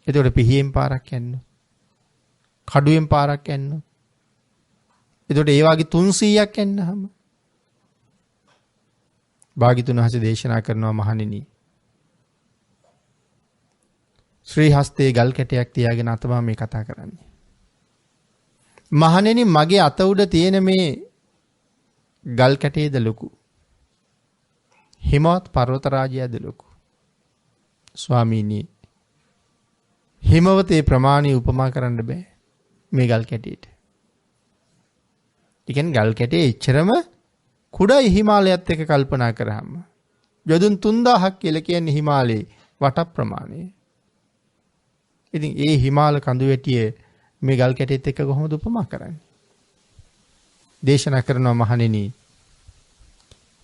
එතකොට පිහියෙන් පාරක් යන්නොත්, කඩුවෙන් පාරක් යන්නොත්, එතකොට ඒ වගේ 300ක් යන්නහම භාග්‍යතුන් වහන්සේ දේශනා කරනවා මහණෙනි ශ්‍රී හස්තේ ගල් කැටයක් තියාගෙන අතම මේ කතා කරන්නේ. මහණෙනි මගේ අත උඩ තියෙන මේ ගල් කැටේද ලොකු. හිමවත් පර්වත රාජයාද ලොකු. ස්වාමීනි හිමවතේ ප්‍රමාණය උපමා කරන්න බෑ මේ ගල් කැටේට. ඒ කියන්නේ ගල් කැටේ එච්චරම කුඩායි හිමාලයත් එක්ක කල්පනා කරාම යොදුන් 3000ක් කියලා කියන්නේ හිමාලයේ වට ප්‍රමාණය. ඉතින් ඒ හිමාල කඳු වැටිය මේ ගල් කැටේත් එක්ක කොහොමද උපමා කරන්නේ? දේශනා කරනවා මහණෙනි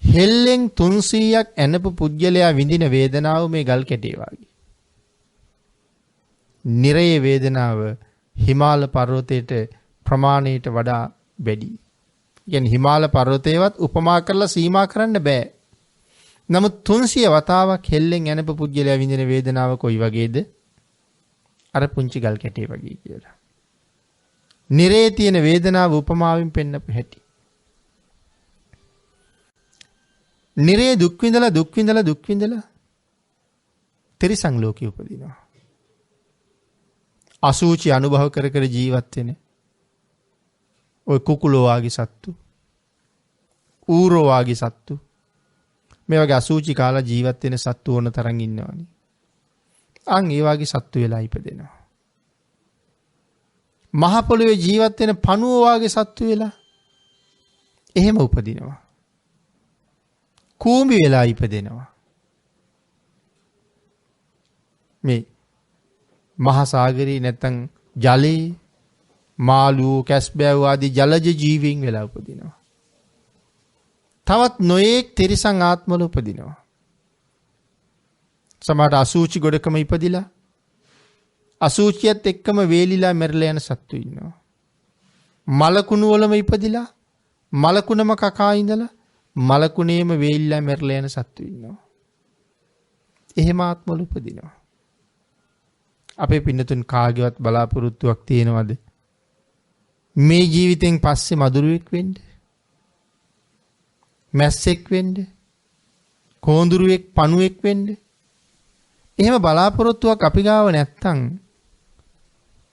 හෙල්ලෙන් 300ක් ඇනපු පුජ්‍යලයා විඳින වේදනාව මේ ගල් කැටේ වගේ. නිරයේ වේදනාව හිමාල පර්වතයට ප්‍රමාණයට වඩා වැඩි. කියන්නේ හිමාල පර්වතේවත් උපමා කරලා සීමා කරන්න බෑ. නමුත් 300 වතාවක් හෙල්ලෙන් ඇනපු පුජ්‍යලයා විඳින වේදනාව කොයි වගේද? අර පුංචි ගල් කැටේ වගේ කියලා. නිරේ තියෙන වේදනාව උපමාවෙන් පෙන්නපු හැටි. නිරේ දුක් විඳලා තිරිසන් ලෝකෙ උපදිනවා. අසූචි අනුභව කර කර ජීවත් වෙන ඔය කුකුලෝ වාගේ සත්තු, ඌරෝ වාගේ සත්තු, මේ වගේ අසූචි කාලා ජීවත් වෙන සත්තු ඕන තරම් ඉන්නවනේ. අන් ඒ වගේ සත්තු වෙලා ඉපදෙනවා. මහ පොළොවේ ජීවත් වෙන පණුවෝ වාගේ සත්තු වෙලා එහෙම උපදිනවා. කූඹි වෙලා ඉපදෙනවා. මේ මහා සාගරේ නැත්තම් ජලයේ මාළු කැස්බෑව ආදී ජලජ ජීවීන් වෙලා උපදිනවා. තවත් නොයේක් තිරිසන් ආත්මවල උපදිනවා. සමහරට අසූචි ගොඩකම ඉපදිලා අසූචියත් එක්කම වේලිලා මැරලා යන සත්තු ඉන්නවා. මලකුණු වලම ඉපදිලා මලකුණම කකා ඉඳලා මලකුණේම වේලිලා මැරලා යන සත්තු ඉන්නවා. එහෙම ආත්මවල උපදිනවා. අපේ පින්නතුන් කාගේවත් බලාපොරොත්තුවක් තියෙනවද මේ ජීවිතෙන් පස්සේ මදුරුවෙක් වෙන්න? මැස්සෙක් වෙන්න? කෝඳුරුවෙක් පණුවෙක් වෙන්න? එහෙම බලාපොරොත්තුවක් අපි ගාව නැත්තම්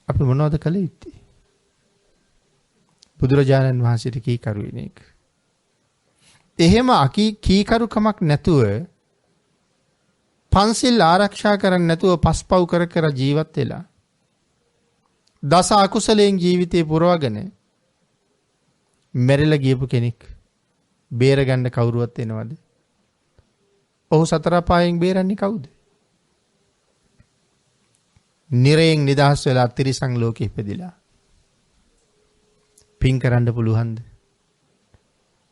අපි මොනවද කළ යුත්තේ? බුදුරජාණන් වහන්සේට කීකරු වෙන එක. එහෙම කීකරුකමක් නැතුව පන්සිල් ආරක්ෂා කරන්නේ නැතුව පස්පව් කර කර ජීවත් වෙලා දස අකුසලයෙන් ජීවිතේ පුරවගෙන මැරිලා ගියපු කෙනෙක් බේරගන්න කවුරුවත් එනවද? ඔහු සතර පායෙන් බේරන්නේ කවුද? නිරයෙන් නිදහස් වෙලා තිරිසන් ලෝකෙ ඉපදිලා පින් කරන්න පුළුවන්ද?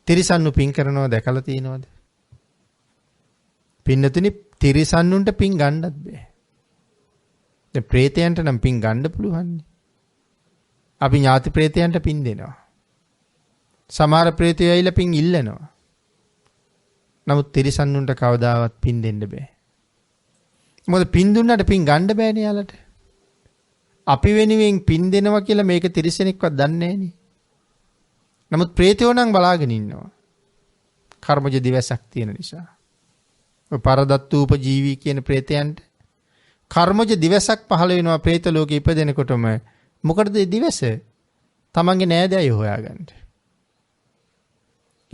තිරිසන්නු පින් කරනවා දැකලා තියෙනවද? පින්නතුනි තිරිසන්නුන්ට පින් ගන්නත් බෑ. දැන් ප්‍රේතයන්ට නම් පින් ගන්න පුළුවන්. අපි ඥාති ප්‍රේතයන්ට පින් දෙනවා. සමහර ප්‍රේතයෝ ඇවිල්ලා පින් ඉල්ලනවා. නමුත් තිරිසන්නුන්ට කවදාවත් පින් දෙන්න බෑ. මොකද පින් දුන්නාට පින් ගන්න බෑනේ යාලට. අපි වෙනුවෙන් පින් දෙනවා කියලා මේක තිරිසනෙක්වත් දන්නේ නෑනේ. නමුත් ප්‍රේතයෝ නම් බලාගෙන ඉන්නවා. කර්මජ දිවසක් තියෙන නිසා. ඔය පරදත්තූප ජීවී කියන ප්‍රේතයන්ට කර්මජ දිවසක් පහළ වෙනවා ප්‍රේත ලෝකෙ ඉපදෙනකොටම. මොකටද මේ දිවස? තමන්ගේ නෑදෑයෝ හොයාගන්න.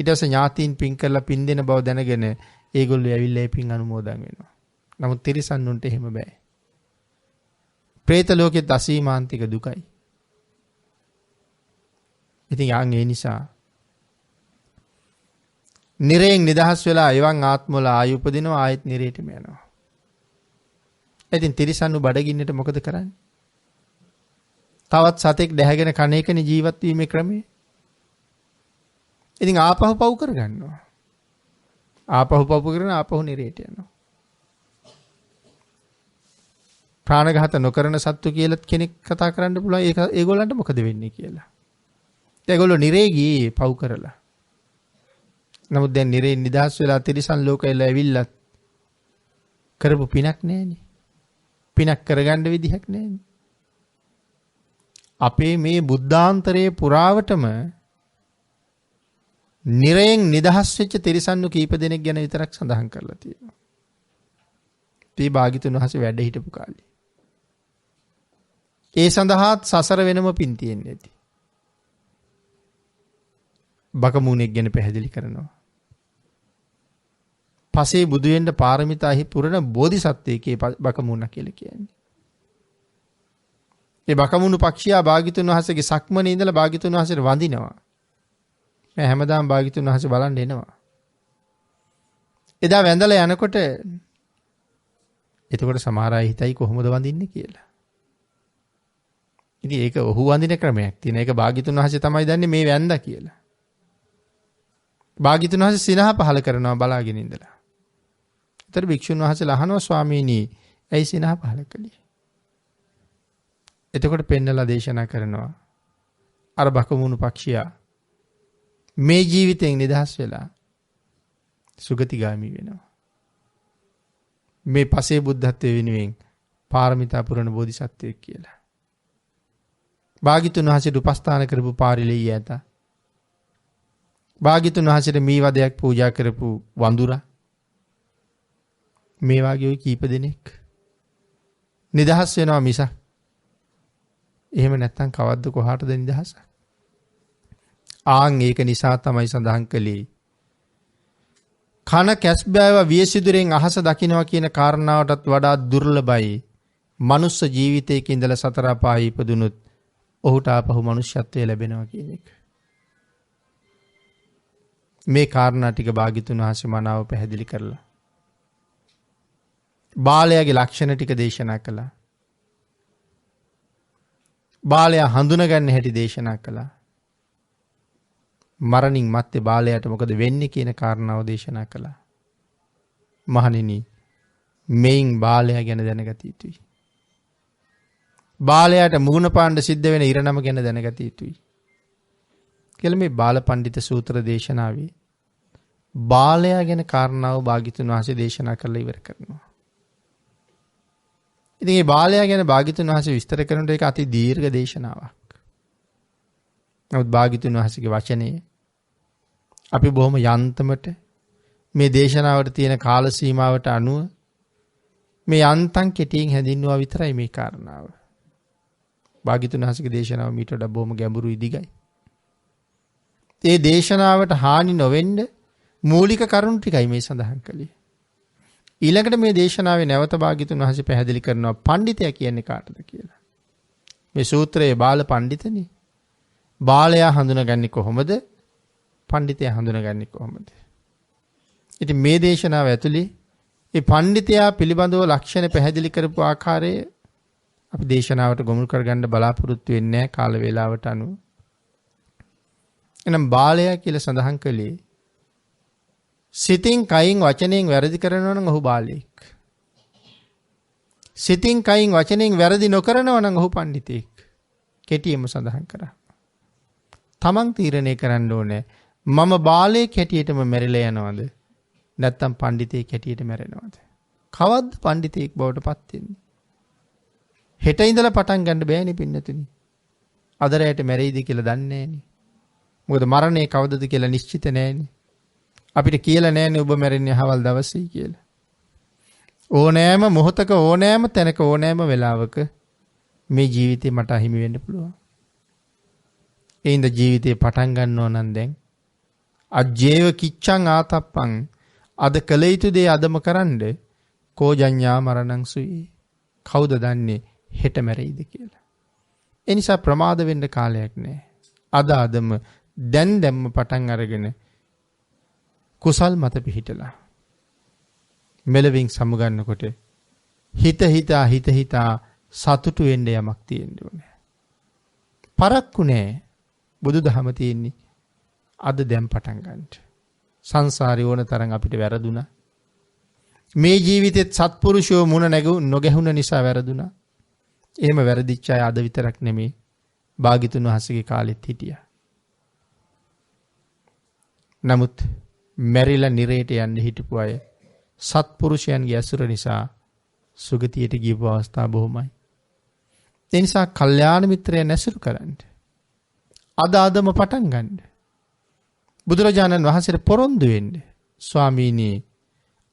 ඊට පස්සේ ඥාතීන් පින් කරලා පින් දෙන බව දැනගෙන ඒගොල්ලෝ ඇවිල්ලා ඒ පින් අනුමෝදන් වෙනවා. නමුත් තිරිසන්නුන්ට එහෙම බෑ. പ്രേත ලෝකෙත් අසීමාන්තික දුකයි. ඉතින් යාන් ඒ නිසා නිරයෙන් නිදහස් වෙලා එවන් ආත්මවල ආයු උපදිනවා ආයෙත් නිරේටම යනවා. ඉතින් තිරිසන්නු බඩගින්නට මොකද කරන්නේ? තවත් සතෙක් දැහැගෙන කණ එකනේ ජීවත් වීමේ ක්‍රමය. ඉතින් ආපහු පව් කරගන්නවා. ආපහු පව් කරන ආපහු නිරේට යනවා. ප්‍රාණඝාත නොකරන සත්තු කියලා කෙනෙක් කතා කරන්න පුළුවන්. ඒක ඒගොල්ලන්ට මොකද වෙන්නේ කියලා. ඒගොල්ලෝ නිරේ ගියේ පව් කරලා. නමුත් දැන් නිරේ නිදහස් වෙලා තිරිසන් ලෝකෙල ඇවිල්ලා කරපු පිනක් නැහැනේ. පිනක් කරගන්න විදිහක් නැහැනේ. අපේ මේ බුද්ධාන්තරයේ පුරාවටම නිරයෙන් නිදහස් වෙච්ච තිරිසන්නු කීප දෙනෙක් ගැන විතරක් සඳහන් කරලා තියෙනවා. මේ භාග්‍යතුන් වහන්සේ වැඩ හිටපු කාලේ. ඒ සඳහාත් සසර වෙනම පින් තියෙන්නේ ඇති. බකමූණෙක් ගැන පැහැදිලි කරනවා. පසේ බුදු වෙන්න පාරමිතාහි පුරන බෝධිසත්වයෙක්ගේ බකමූණ කියලා කියන්නේ. ඒ බකමූණු පක්ෂියා භාග්‍යතුන් වහන්සේගේ සක්මනේ ඉඳලා භාග්‍යතුන් වහන්සේට වඳිනවා. මම හැමදාම භාග්‍යතුන් වහන්සේ බලන්න එනවා. එදා වැඳලා යනකොට එතකොට සමහර අය හිතයි කොහොමද වඳින්නේ කියලා. ඉතින් ඒක ඔහු වඳින ක්‍රමයක් තියෙන. ඒක භාග්‍යතුන් වහන්සේ තමයි දන්නේ මේ වැඳා කියලා. භාග්‍යතුන් වහන්සේ සිනහ පහල කරනවා බලාගෙන ඉඳලා. ඒතර භික්ෂුන් වහන්සේලා අහනවා ස්වාමීනි ඇයි සිනහ පහල කළේ? එතකොට පෙන්නලා දේශනා කරනවා අර බකමුණු පක්ෂියා මේ ජීවිතයෙන් නිදහස් වෙලා සුගතිගාමි වෙනවා. මේ පසේ බුද්ධත්වයේ වෙනුවෙන් පාරමිතා පුරන බෝධිසත්වයෙක් කියලා. භාග්‍යතුන් වහන්සේට උපස්ථාන කරපු පාරිලෙය ඇත. භාග්‍යතුන් වහන්සේට මේ වදයක් පූජා කරපු වඳුරා මේ වගේ කීප දෙනෙක් නිදහස් වෙනවා මිසක් එහෙම නැත්තම් කවද්ද කොහාටද නිදහස? ආන් ඒක නිසා තමයි සඳහන් කළේ කන කැස්බෑව වියසිදුරෙන් අහස දකින්නවා කියන කාරණාවටත් වඩා දුර්ලභයි. මනුස්ස ජීවිතයක ඉඳලා සතර අපායේ ඉපදුනොත් ඔහුට ආපහු මනුෂ්‍යත්වය ලැබෙනවා කියන එක. මේ කාරණා ටික භාග්‍යතුන් වහන්සේ මනාව පැහැදිලි කරලා බාලයාගේ ලක්ෂණ ටික දේශනා කළා. බාලයා හඳුනගන්න හැටි දේශනා කළා. මරණින් මත්තේ බාලයාට මොකද වෙන්නේ කියන කාරණාව දේශනා කළා. මහණෙනි මේන් බාලයා ගැන දැනගත යුතුයි. බාලයාට මුහුණ පාන්න සිද්ධ වෙන ඉරණම ගැන දැනගත යුතුයි. කියලා මේ බාල පඬිත සූත්‍ර දේශනාවේ බාලයා ගැන කාරණාව භාග්‍යතුන් වහන්සේ දේශනා කරලා ඉවර කරනවා. ඉතින් මේ බාලයා ගැන භාග්‍යතුන් වහන්සේ විස්තර කරනකොට ඒක අති දීර්ඝ දේශනාවක්. නමුත් භාග්‍යතුන් වහන්සේගේ වචනේ අපි බොහොම යන්තමට මේ දේශනාවට තියෙන කාල සීමාවට අනුව මේ යන්තම් කෙටියෙන් හැඳින්වුවා විතරයි මේ කාරණාව. භාග්‍යතුන් වහන්සේගේ දේශනාව මීට වඩා බොහොම ගැඹුරුයි දිගයි. ඒ දේශනාවට හානි නොවෙන්න මූලික කරුණු ටිකයි මේ සඳහන් කළේ. ඊළඟට මේ දේශනාවේ නැවත භාග්‍යතුන් වහන්සේ පැහැදිලි කරනවා පඬිතයා කියන්නේ කාටද කියලා. මේ සූත්‍රයේ බාල පඬිතනේ. බාලයා හඳුනගන්නේ කොහොමද? පඬිතයා හඳුනගන්නේ කොහොමද? ඉතින් මේ දේශනාව ඇතුලේ මේ පඬිතයා පිළිබඳව ලක්ෂණ පැහැදිලි කරපු ආකාරය අපි දේශනාවට ගොනු කරගන්න බලාපොරොත්තු වෙන්නේ නැහැ කාල වේලාවට අනුව. එනම් බාලයා කියලා සඳහන් කළේ සිතින් කයින් වචනෙන් වැරදි කරනවා නම් ඔහු බාලයෙක්. සිතින් කයින් වචනෙන් වැරදි නොකරනවා නම් ඔහු පඬිතෙක්. කෙටියෙන්ම සඳහන් කරා. තමන් තීරණය කරන්න ඕනේ මම බාලයෙක් හැටියටම මැරිලා යනවද නැත්නම් පඬිතෙක් හැටියට මැරෙනවද? කවද්ද පඬිතෙක් බවට පත් වෙන්නේ? හෙට ඉඳලා පටන් ගන්න බෑනේ පින්නතුනි. අද රැයට මැරෙයිද කියලා දන්නේ නෑනේ. මොකද මරණය කවදද කියලා නිශ්චිත නෑනේ. අපිට කියලා නෑනේ ඔබ මැරෙන්නේ අහවල් දවසේ කියලා. ඕනෑම මොහොතක ඕනෑම තැනක ඕනෑම වෙලාවක මේ ජීවිතේ මට අහිමි වෙන්න පුළුවන්. ඒ ඉඳ ජීවිතේ පටන් ගන්නව නම් දැන් අජ්ජේව කිච්ඡං ආතප්පං අද කළ යුතු දේ අදම කරන්න කෝජඤ්ඤා මරණං සුයි. කවුද දන්නේ හෙට මැරෙයිද කියලා. ඒ නිසා ප්‍රමාද වෙන්න කාලයක් නැහැ. අදම දැම්ම පටන් අරගෙන කුසල් මත පිහිටලා මෙලවින් සමුගන්නකොට හිත හිතා සතුටු වෙන්න යමක් තියෙන්න ඕනේ. පරක්කු නෑ. බුදුදහම තියෙන්නේ අද දැන් පටන් ගන්න. සංසාරේ ඕන තරම් අපිට වැරදුනා. මේ ජීවිතෙත් සත්පුරුෂයෝ මුණ නොගැහුණ නිසා වැරදුනා. එහෙම වැරදිච්ච අය අද විතරක් නෙමෙයි භාග්‍යතුන් වහන්සේගේ කාලෙත් හිටියා. නමුත් මැරිලා නිරේට යන්න හිටපු අය සත්පුරුෂයන්ගේ ඇසුර නිසා සුගතියට ගියපු අවස්ථා බොහොමයි. ඒ නිසා කල්යාණ මිත්‍රයන් ඇසුරු කරන්න. අදම පටන් ගන්න. බුදුරජාණන් වහන්සේට පොරොන්දු වෙන්න. ස්වාමීනි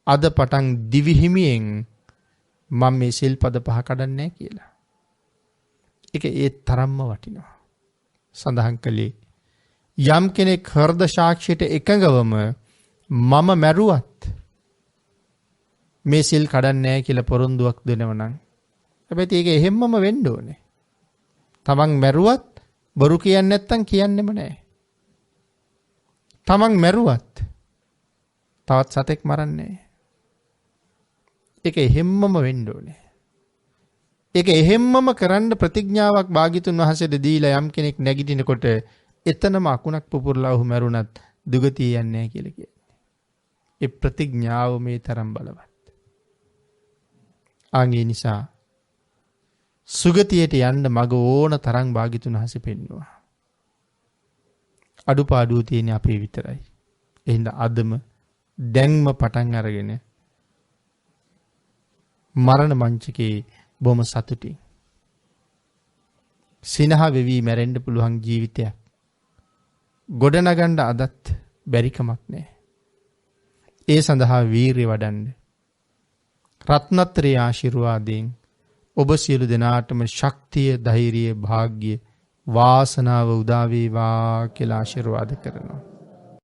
අද පටන් දිවිහිමියෙන් මම මේ සිල්පද 5 කඩන්නේ කියලා. ඒක ඒ තරම්ම වටිනවා. සඳහන් කළේ යම් කෙනෙක් හෘද සාක්ෂියට එකඟවම මම මැරුවත් මේ සිල් කඩන්නේ නැහැ කියලා පොරොන්දුවක් දෙනව නම් හැබැයි ඒක එහෙම්මම වෙන්න ඕනේ. තමන් මැරුවත් බොරු කියන්නේ නැත්තම් කියන්නෙම නැහැ. තමන් මැරුවත් තවත් සතෙක් මරන්නේ නැහැ. ඒක එහෙම්මම වෙන්න ඕනේ. ඒක එහෙම්මම කරන්න ප්‍රතිඥාවක් භාග්‍යතුන් වහන්සේට දීලා යම් කෙනෙක් නැගිටිනකොට එතනම අකුණක් පුපුරලා ඔහු මැරුණත් දුගතිය යන්නේ නැහැ කියලා කියන්නේ. ඒ ප්‍රතිඥාව මේ තරම් බලවත්. ආන්ගේ නිසා සුගතියට යන්න මග ඕන තරම් භාග්‍යතුන් වහන්සේ පෙන්වුවා. අඩුපාඩු තියෙන්නේ අපේ විතරයි. එහෙනම් අදම දැන්ම පටන් අරගෙන මරණ මංචකේ බොම සතුටින් සිනහ වෙවි මැරෙන්න පුළුවන් ජීවිතයක් ගොඩනගන්න අදත් බැරි කමක් නැහැ. ඒ සඳහා වීරිය වඩන්න. රත්නත්‍රයේ ආශිර්වාදයෙන් ඔබ සියලු දෙනාටම ශක්තිය, ධෛර්යය, වාග්ය, වාසනාව උදා වේවා කියලා ආශිර්වාද කරනවා.